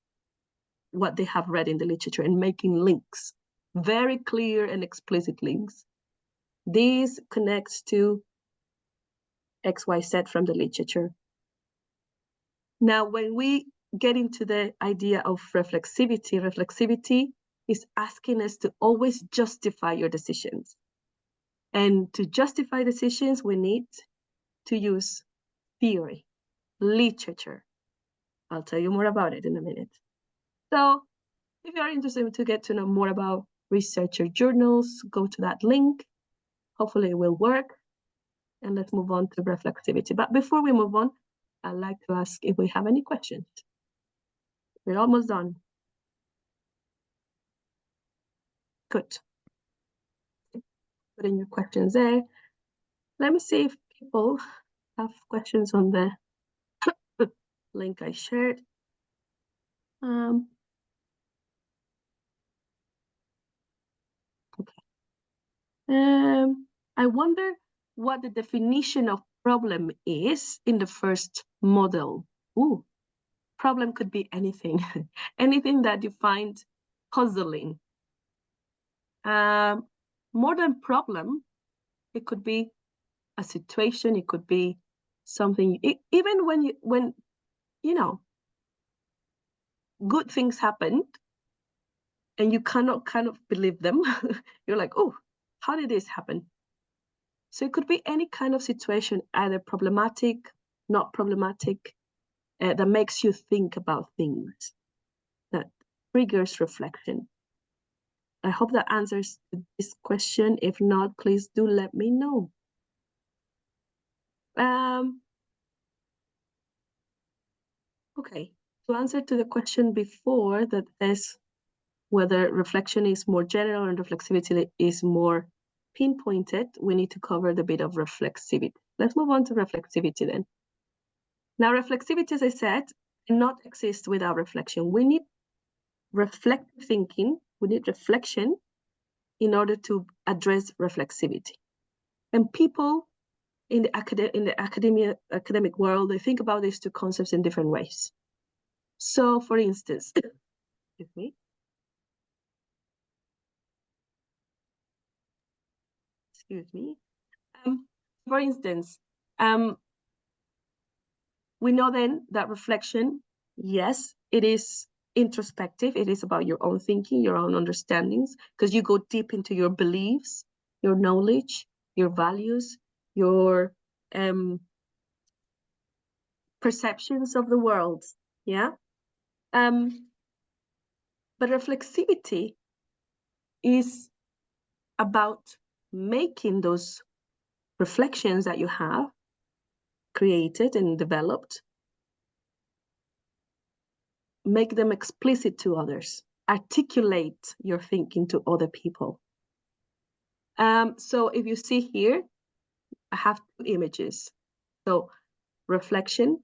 what they have read in the literature and making links. very clear and explicit links. This connects to XYZ from the literature. Now, when we get into the idea of reflexivity, reflexivity is asking us to always justify your decisions. And to justify decisions, we need to use theory, literature. I'll tell you more about it in a minute. So if you're interested to get to know more about researcher journals, go to that link. Hopefully it will work. And let's move on to reflexivity. But before we move on, I'd like to ask if we have any questions. We're almost done. Good. Put in your questions there. Let me see if people have questions on the link I shared. I wonder what the definition of problem is in the first model. Ooh, problem could be anything, anything that you find puzzling. More than problem, it could be a situation, it could be something, even when you know, good things happen and you cannot kind of believe them. You're like, oh, how did this happen? So it could be any kind of situation, either problematic, not problematic, that makes you think about things, that triggers reflection. I hope that answers this question. If not, please do let me know. Okay, to answer to the question before that is whether reflection is more general and reflexivity is more pinpointed, we need to cover the bit of reflexivity. Let's move on to reflexivity then. Now, reflexivity, as I said, cannot exist without reflection. We need reflective thinking, we need reflection in order to address reflexivity. And people in the academic world, they think about these two concepts in different ways. So, for instance, excuse me. For instance, we know then that reflection, yes, it is introspective. It is about your own thinking, your own understandings, because you go deep into your beliefs, your knowledge, your values, your perceptions of the world. Yeah. But reflexivity is about making those reflections that you have created and developed, make them explicit to others, articulate your thinking to other people. So if you see here, I have two images. So reflection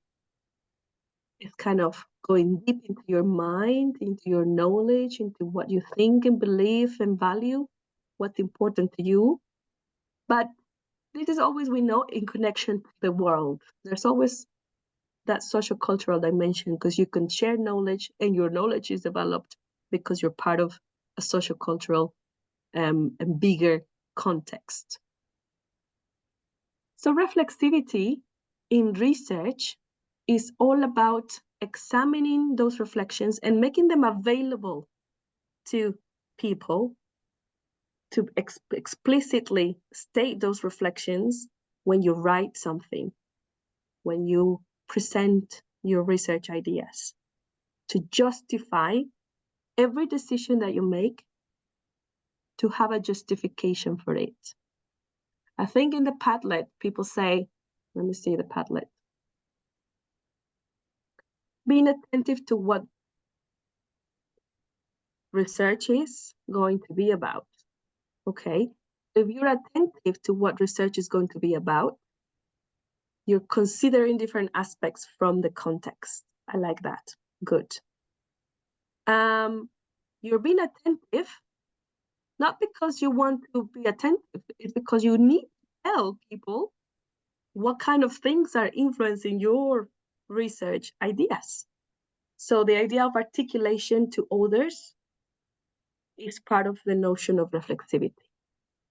is kind of going deep into your mind, into your knowledge, into what you think and believe and value, what's important to you. But this is always, we know, in connection to the world. There's always that social cultural dimension, because you can share knowledge and your knowledge is developed because you're part of a social cultural and bigger context. So reflexivity in research is all about examining those reflections and making them available to people to explicitly state those reflections when you write something, when you present your research ideas, to justify every decision that you make, to have a justification for it. I think in the Padlet, people say, let me see the Padlet. Being attentive to what research is going to be about. Okay, if you're attentive to what research is going to be about, you're considering different aspects from the context. I like that. Good. You're being attentive, not because you want to be attentive, it's because you need to tell people what kind of things are influencing your research ideas. So the idea of articulation to others is part of the notion of reflexivity.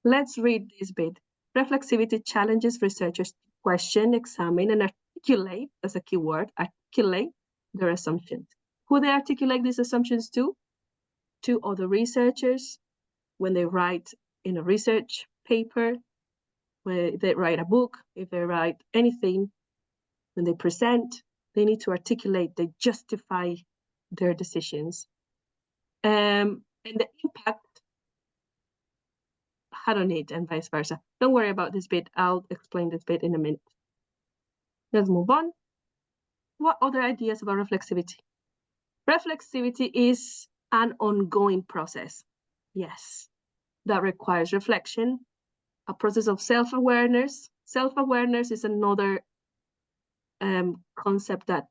Let's read this bit. Reflexivity challenges researchers to question, examine, and articulate, as a key word, articulate their assumptions. Who they articulate these assumptions to? To other researchers, when they write in a research paper, when they write a book, if they write anything, when they present, they need to articulate, they justify their decisions. And the impact had on it and vice versa. Don't worry about this bit. I'll explain this bit in a minute. Let's move on. What other ideas about reflexivity? Reflexivity is an ongoing process. Yes, that requires reflection, a process of self-awareness. Self-awareness is another concept that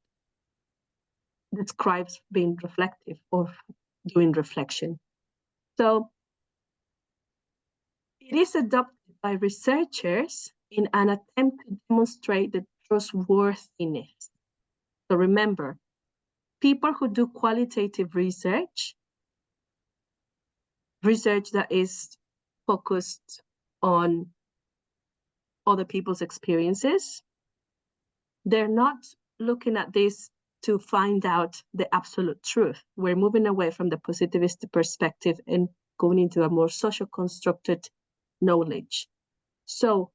describes being reflective or doing reflection. So it is adopted by researchers in an attempt to demonstrate the trustworthiness. So remember, people who do qualitative research that is focused on other people's experiences, they're not looking at this to find out the absolute truth. We're moving away from the positivist perspective and going into a more social constructed knowledge. So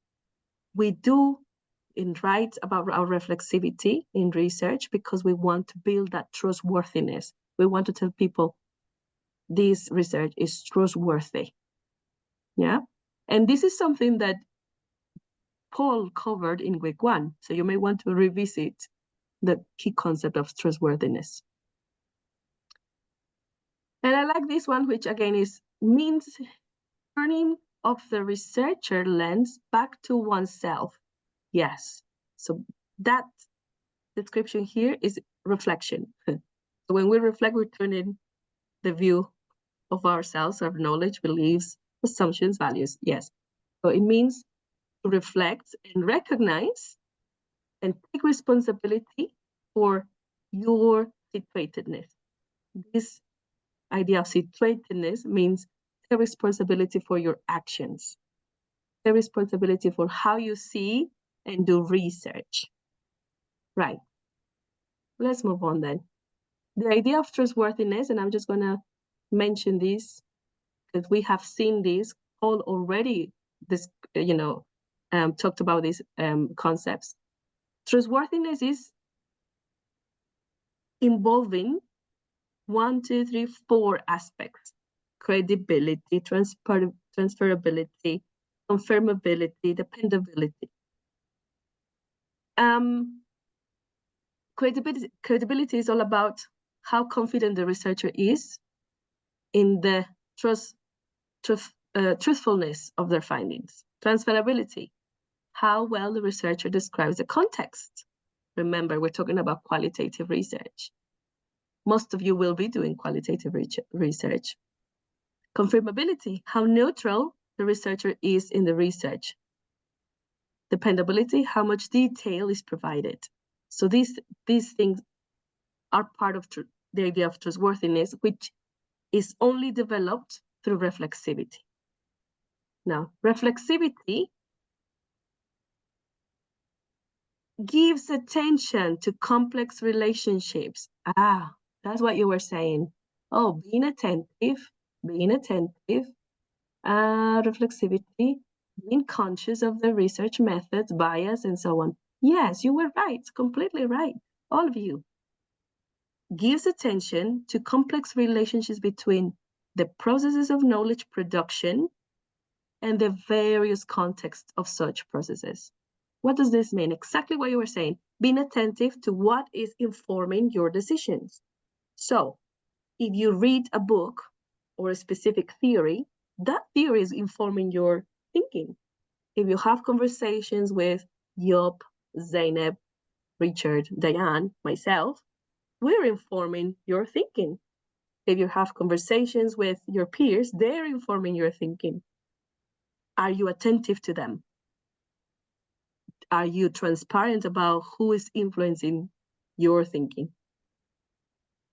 we do write about our reflexivity in research because we want to build that trustworthiness. We want to tell people this research is trustworthy. Yeah. And this is something that Paul covered in week 1. So you may want to revisit the key concept of trustworthiness. And I like this one, which again means turning of the researcher lens back to oneself. Yes. So that description here is reflection. So when we reflect, we're turning the view of ourselves, our knowledge, beliefs, assumptions, values. Yes. So it means to reflect and recognize and take responsibility for your situatedness. This idea of situatedness means take responsibility for your actions, take responsibility for how you see and do research. Right. Let's move on then. The idea of trustworthiness, and I'm just going to mention this because we have seen this all already, talked about these concepts. Trustworthiness is involving 1, 2, 3, 4 aspects: credibility, transferability, confirmability, dependability. Credibility is all about how confident the researcher is in the truthfulness of their findings. Transferability, how well the researcher describes the context. Remember, we're talking about qualitative research. Most of you will be doing qualitative research. Confirmability, how neutral the researcher is in the research. Dependability, how much detail is provided. So these things are part of the idea of trustworthiness, which is only developed through reflexivity. Now, reflexivity gives attention to complex relationships. That's what you were saying. Oh, being attentive, reflexivity, being conscious of the research methods, bias, and so on. Yes, you were right, completely right, all of you. Gives attention to complex relationships between the processes of knowledge production and the various contexts of such processes. What does this mean? Exactly what you were saying, being attentive to what is informing your decisions. So if you read a book or a specific theory, that theory is informing your thinking. If you have conversations with Job, Zainab, Richard, Diane, myself, we're informing your thinking. If you have conversations with your peers, they're informing your thinking. Are you attentive to them? Are you transparent about who is influencing your thinking?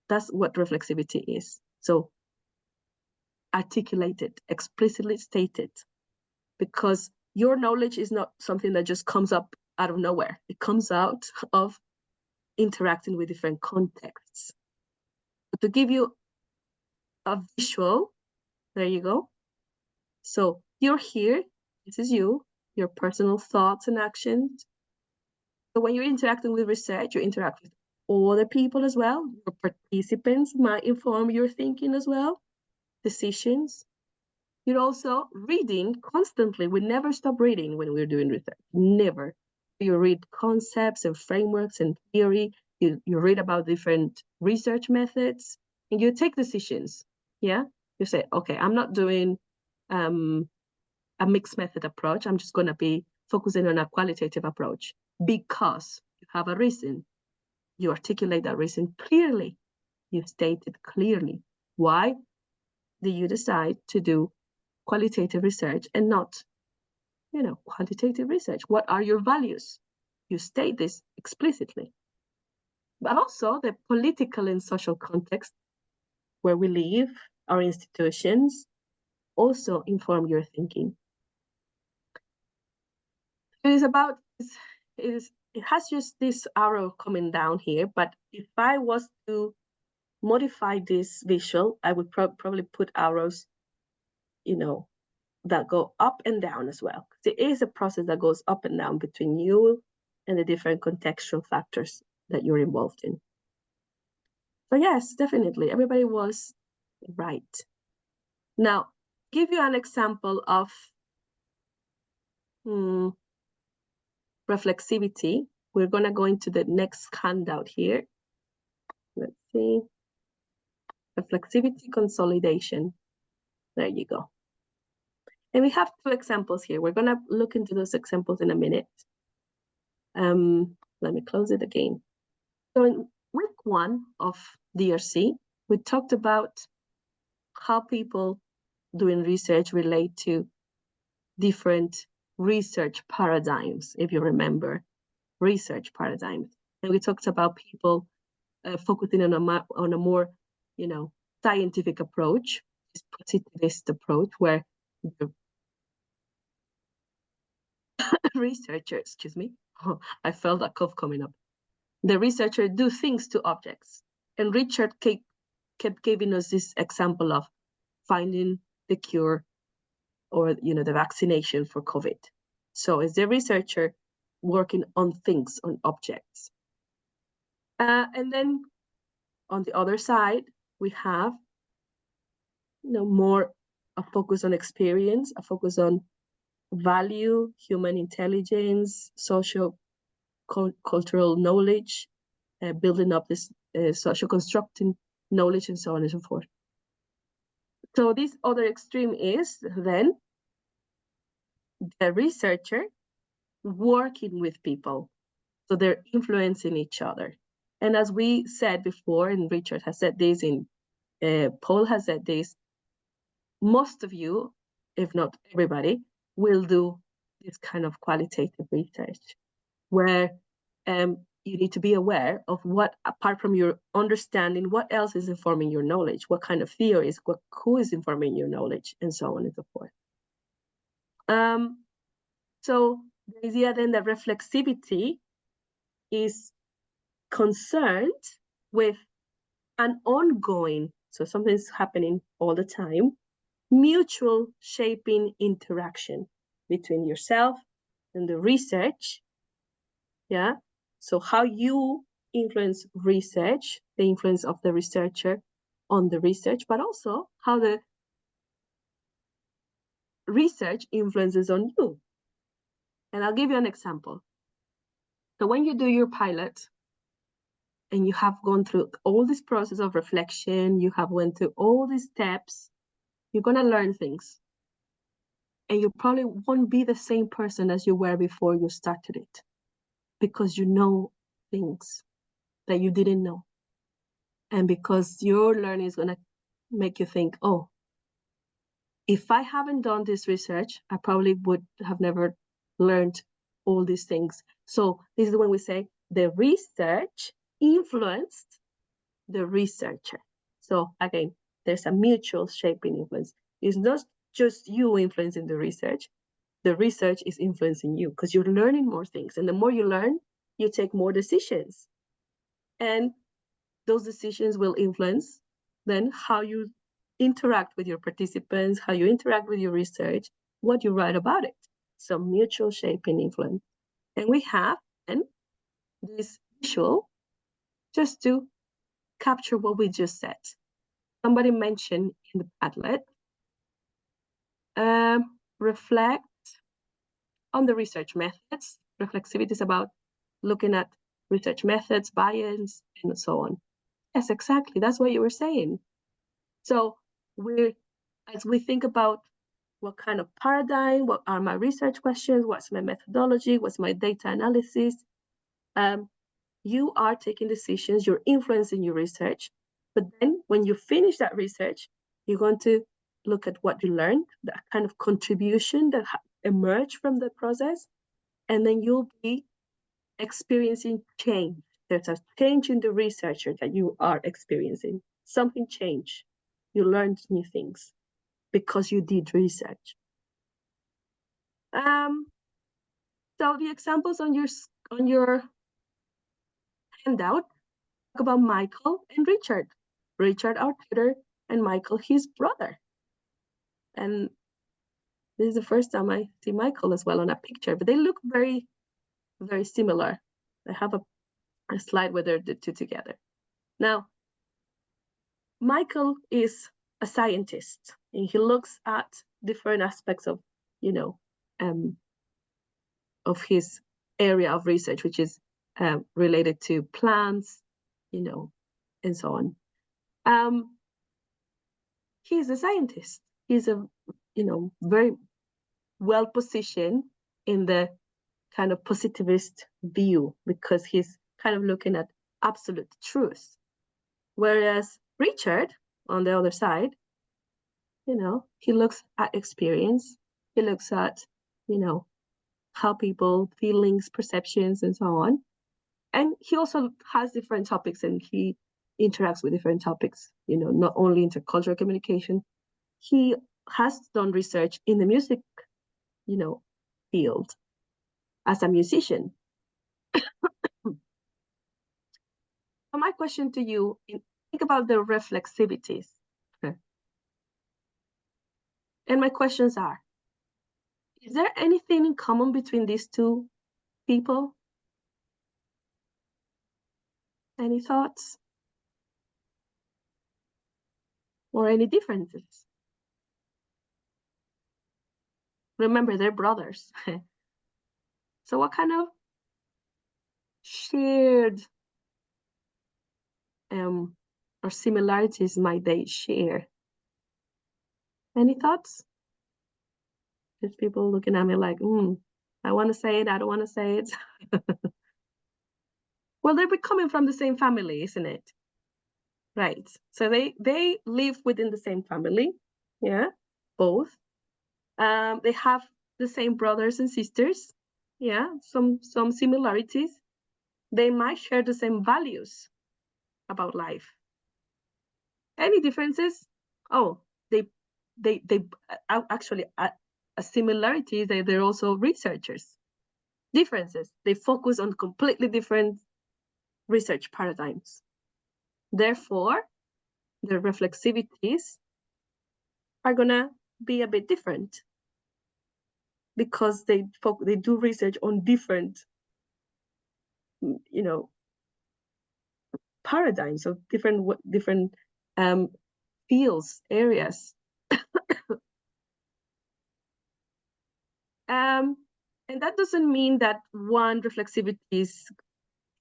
That's what reflexivity is. So articulated, explicitly stated, because your knowledge is not something that just comes up out of nowhere. It comes out of interacting with different contexts. But to give you a visual, there you go. So you're here, this is you, your personal thoughts and actions. So when you're interacting with research, you interact with other people as well. Your participants might inform your thinking as well, decisions. You're also reading constantly. We never stop reading when we're doing research, never. You read concepts and frameworks and theory. You read about different research methods, and you take decisions. Yeah, you say, okay, I'm not doing a mixed method approach. I'm just going to be focusing on a qualitative approach because you have a reason. You articulate that reason clearly. You state it clearly. Why do you decide to do qualitative research and not, quantitative research? What are your values? You state this explicitly. But also the political and social context where we live, our institutions, also inform your thinking. It has just this arrow coming down here, but if I was to modify this visual, I would probably put arrows, that go up and down as well. There is a process that goes up and down between you and the different contextual factors that you're involved in. So yes, definitely, everybody was right. Now, give you an example of reflexivity. We're going to go into the next handout here. Let's see. Reflexivity consolidation. There you go. And we have 2 examples here. We're going to look into those examples in a minute. Let me close it again. So in week 1 of DRC, we talked about how people doing research relate to different research paradigms, if you remember, research paradigms. And we talked about people focusing on a more, scientific approach, this positivist approach, where the researcher, excuse me, I felt that cough coming up. The researcher do things to objects. And Richard kept giving us this example of finding the cure or, the vaccination for COVID. So is the researcher working on things, on objects? And then on the other side, we have, more a focus on experience, a focus on value, human intelligence, social cultural knowledge, building up this social constructing knowledge, and so on and so forth. So this other extreme is then the researcher working with people. So they're influencing each other. And as we said before, and Richard has said this, and Paul has said this, most of you, if not everybody, will do this kind of qualitative research where you need to be aware of what, apart from your understanding, what else is informing your knowledge, what kind of theories, who is informing your knowledge, and so on and so forth. So the idea then that reflexivity is concerned with an ongoing, so something's happening all the time, mutual shaping interaction between yourself and the research. Yeah. So how you influence research, the influence of the researcher on the research, but also how the research influences on you. And I'll give you an example. So when you do your pilot and you have gone through all this process of reflection, you have went through all these steps, you're going to learn things. And you probably won't be the same person as you were before you started it, because you know things that you didn't know. And because your learning is going to make you think, oh, if I haven't done this research, I probably would have never learned all these things. So this is when we say the research influenced the researcher. So again, there's a mutual shaping influence. It's not just you influencing the research is influencing you because you're learning more things. And the more you learn, you take more decisions. And those decisions will influence then how you interact with your participants, how you interact with your research, what you write about it. So mutual shaping influence. And we have then this visual just to capture what we just said. Somebody mentioned in the Padlet, reflect on the research methods. Reflexivity is about looking at research methods, bias, and so on. Yes, exactly. That's what you were saying. So as we think about what kind of paradigm, what are my research questions, what's my methodology, what's my data analysis, you are taking decisions, you're influencing your research. But then when you finish that research, you're going to look at what you learned, that kind of contribution that emerged from the process, and then you'll be experiencing change. There's a change in the researcher that you are experiencing. Something changed. You learned new things because you did research. So the examples on your handout talk about Michael and Richard. Richard, our tutor, and Michael, his brother. And this is the first time I see Michael as well on a picture, but they look very, very similar. I have a slide where they're the two together. Now, Michael is a scientist, and he looks at different aspects of, of his area of research, which is related to plants, and so on. He's a scientist. He's a, very well positioned in the kind of positivist view because he's kind of looking at absolute truth. Whereas Richard, on the other side, he looks at experience. He looks at, how people, feelings, perceptions, and so on. And he also has different topics and he interacts with different topics, not only intercultural communication. He has done research in the music, field as a musician. So my question to you, think about the reflexivities. Okay. And my questions are, is there anything in common between these two people? Any thoughts? Or any differences? Remember, they're brothers. So what kind of shared or similarities might they share? Any thoughts? There's people looking at me like, I want to say it, I don't want to say it. Well, they're coming from the same family, isn't it? Right. So they live within the same family. Yeah, both. They have the same brothers and sisters. Yeah, some similarities. They might share the same values about life. Any differences? Oh, they actually a similarity. They're also researchers. Differences. They focus on completely different research paradigms. Therefore, their reflexivities are gonna be a bit different because they do research on different, paradigms of different fields, areas. And that doesn't mean that one reflexivity is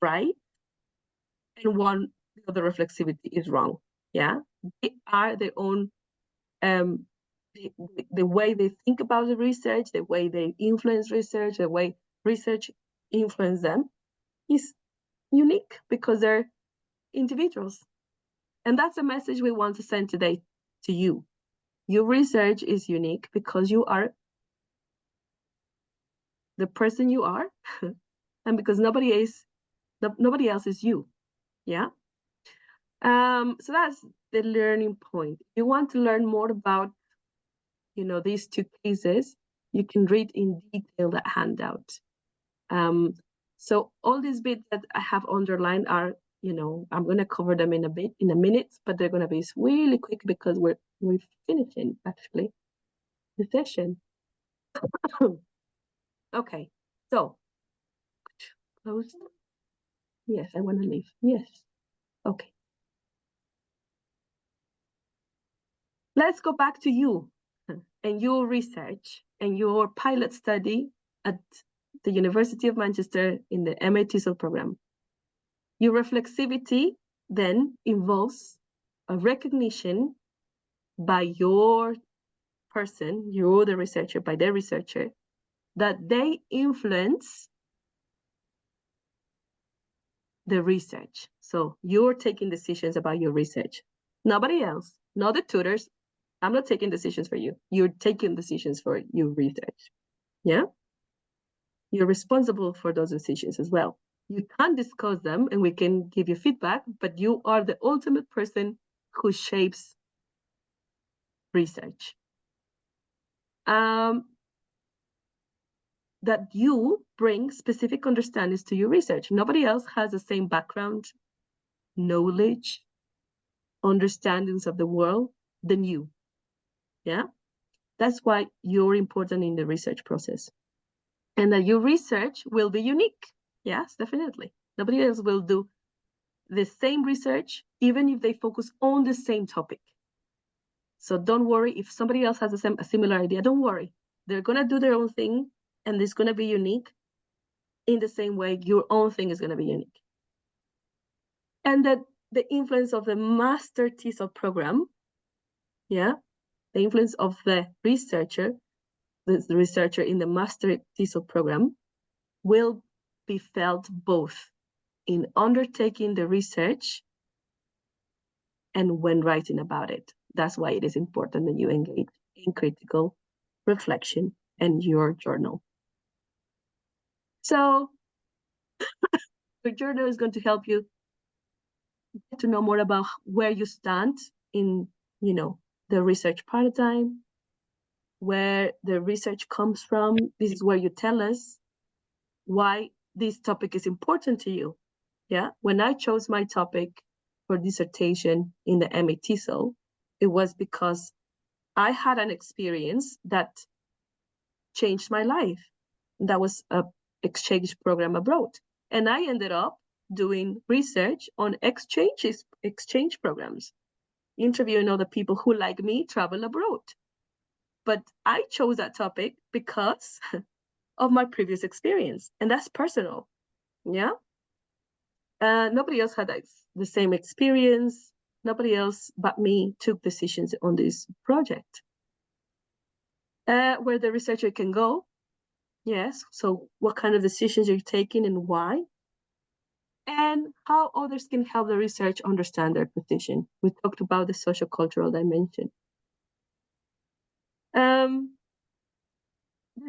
right and the other reflexivity is wrong. Yeah, they are their own. The way they think about the research, the way they influence research, the way research influence them is unique because they're individuals. And that's a message we want to send today to you. Your research is unique because you are the person you are and because nobody else is you. Yeah. So the learning point. If you want to learn more about, these two cases, you can read in detail that handout. So all these bits that I have underlined are, I'm going to cover them in a minute, but they're going to be really quick because we're finishing actually the session. Okay, so close. Yes, I want to leave. Yes. Okay. Let's go back to you and your research and your pilot study at the University of Manchester in the MA TESOL program. Your reflexivity then involves a recognition by your person, you're the researcher, by their researcher, that they influence the research. So you're taking decisions about your research. Nobody else, not the tutors. I'm not taking decisions for you. You're taking decisions for your research. Yeah? You're responsible for those decisions as well. You can discuss them and we can give you feedback, but you are the ultimate person who shapes research. That you bring specific understandings to your research. Nobody else has the same background, knowledge, understandings of the world than you. Yeah? That's why you're important in the research process. And that your research will be unique. Yes, definitely. Nobody else will do the same research, even if they focus on the same topic. So don't worry if somebody else has a similar idea. Don't worry. They're going to do their own thing, and it's going to be unique in the same way your own thing is going to be unique. And that the influence of the Master TESOL program, yeah, the influence of the researcher in the Master TESOL program will be felt both in undertaking the research and when writing about it. That's why it is important that you engage in critical reflection and your journal. So your journal is going to help you get to know more about where you stand in, the research paradigm, where the research comes from. This is where you tell us why this topic is important to you. Yeah, when I chose my topic for dissertation in the MA TESOL, it was because I had an experience that changed my life. That was an exchange program abroad. And I ended up doing research on exchange programs, interviewing other people who, like me, travel abroad. But I chose that topic because of my previous experience, and that's personal. Yeah. Nobody else had the same experience. Nobody else but me took decisions on this project. Where the researcher can go, yes. So what kind of decisions you're taking and why? And how others can help the research understand their position. We talked about the social cultural dimension. There's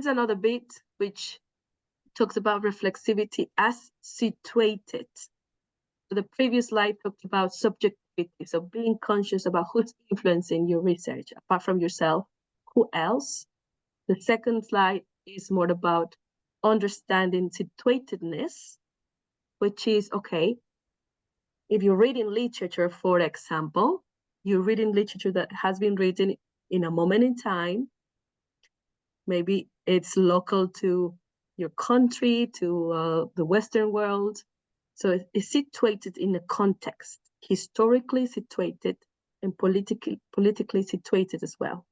another bit which talks about reflexivity as situated. So the previous slide talked about subjectivity, so being conscious about who's influencing your research, apart from yourself, who else? The second slide is more about understanding situatedness, which is, okay, if you're reading literature, for example, you're reading literature that has been written in a moment in time. Maybe it's local to your country, to the Western world. So it's situated in a context, historically situated and politically situated as well.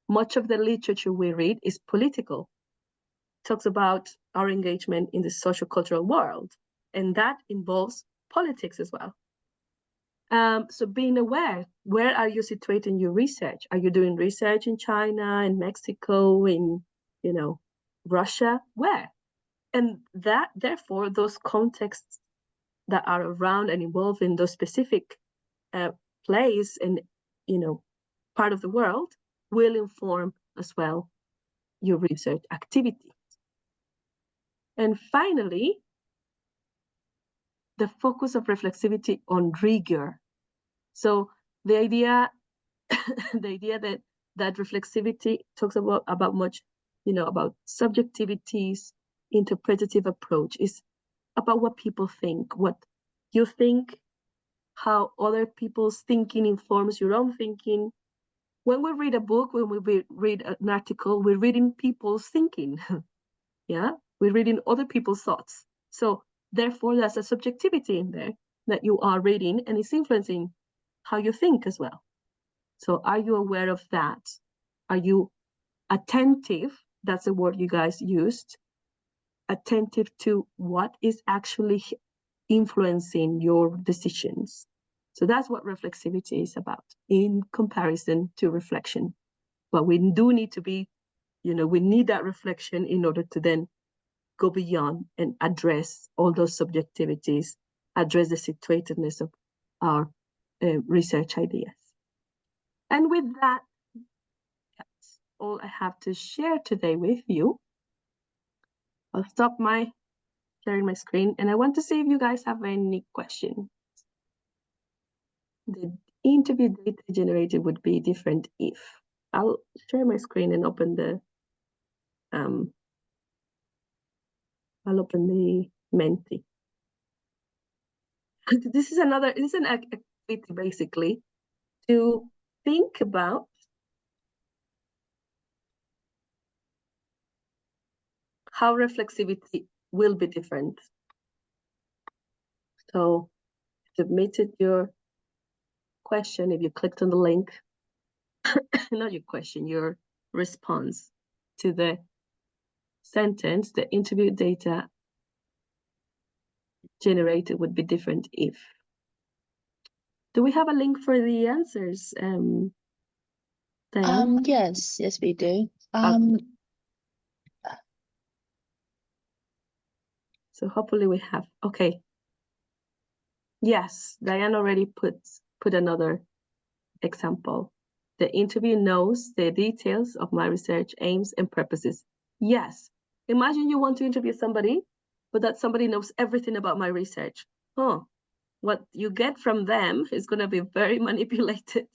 Much of the literature we read is political. It talks about our engagement in the social cultural world, and that involves politics as well. So being aware, where are you situating your research? Are you doing research in China, in Mexico, in, Russia? Where? And that, therefore, those contexts that are around and involved in those specific place and, part of the world will inform as well your research activity. And finally, the focus of reflexivity on rigor. So The idea, the idea that reflexivity talks about much, about subjectivity's interpretative approach is about what people think, what you think, how other people's thinking informs your own thinking. When we read a book, when we read an article, we're reading people's thinking. Yeah, we're reading other people's thoughts. So therefore, there's a subjectivity in there that you are reading, and it's influencing how you think as well. So are you aware of that? Are you attentive? That's the word you guys used. Attentive to what is actually influencing your decisions. So that's what reflexivity is about in comparison to reflection. But we do need to be, we need that reflection in order to then go beyond and address all those subjectivities, address the situatedness of our research ideas. And with that, that's all I have to share today with you. I'll stop sharing my screen, and I want to see if you guys have any questions. The interview data generated would be different if. I'll share my screen and open the Menti. This is an activity basically to think about how reflexivity will be different. So submitted your question, if you clicked on the link, not your question, your response to the sentence, the interview data generated would be different if. Do we have a link for the answers, Diane? Yes, we do. So hopefully we have, okay. Yes, Diane already put another example. The interview knows the details of my research aims and purposes. Yes, imagine you want to interview somebody, but that somebody knows everything about my research. What you get from them is going to be very manipulated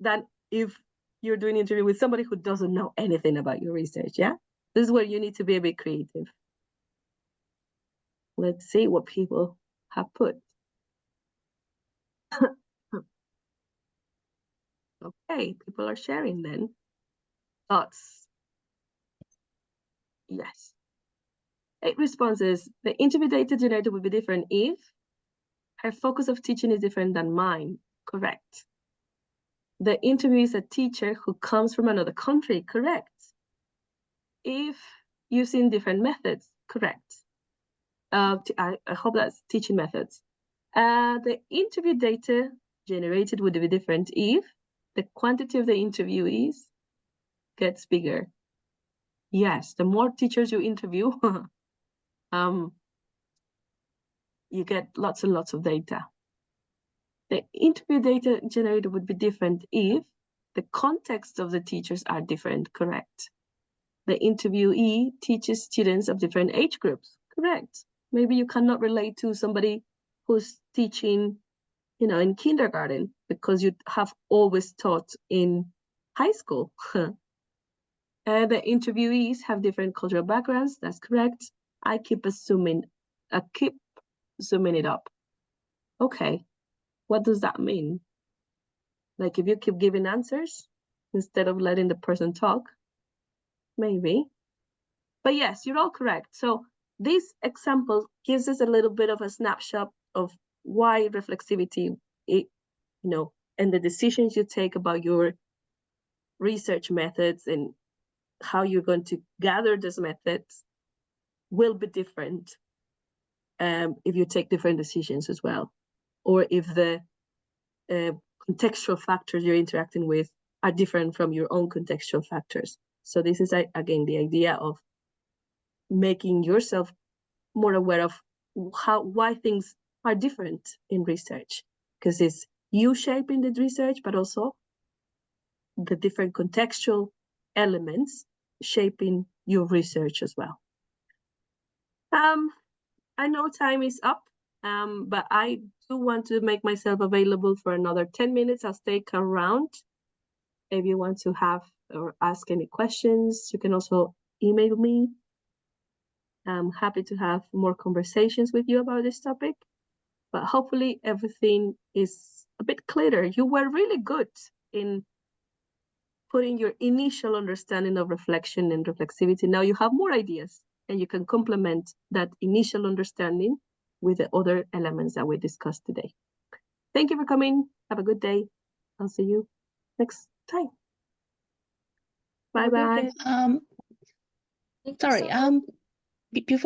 than if you're doing an interview with somebody who doesn't know anything about your research, yeah? This is where you need to be a bit creative. Let's see what people have put. Okay, people are sharing then. Thoughts? Yes. 8 responses. The interview data generated would be different if her focus of teaching is different than mine. Correct. The interview is a teacher who comes from another country. Correct. If using different methods. Correct. I hope that's teaching methods. The interview data generated would be different if the quantity of the interviewees gets bigger. Yes, the more teachers you interview, you get lots and lots of data. The interview data generated would be different if the context of the teachers are different. Correct. The interviewee teaches students of different age groups. Correct. Maybe you cannot relate to somebody who's teaching, in kindergarten because you have always taught in high school. The interviewees have different cultural backgrounds. That's correct. I keep zooming it up. Okay, what does that mean? Like if you keep giving answers instead of letting the person talk, maybe. But yes, you're all correct. So this example gives us a little bit of a snapshot of why reflexivity, and the decisions you take about your research methods and how you're going to gather those methods will be different if you take different decisions as well, or if the contextual factors you're interacting with are different from your own contextual factors. So this is, again, the idea of making yourself more aware of why things are different in research, because it's you shaping the research, but also the different contextual elements shaping your research as well. I know time is up, but I do want to make myself available for another 10 minutes. I'll stay around. If you want to have or ask any questions, you can also email me. I'm happy to have more conversations with you about this topic, but hopefully everything is a bit clearer. You were really good in putting your initial understanding of reflection and reflexivity. Now you have more ideas and you can complement that initial understanding with the other elements that we discussed today. Thank you for coming. Have a good day. I'll see you next time. Have a good Bye-bye. day. Sorry, before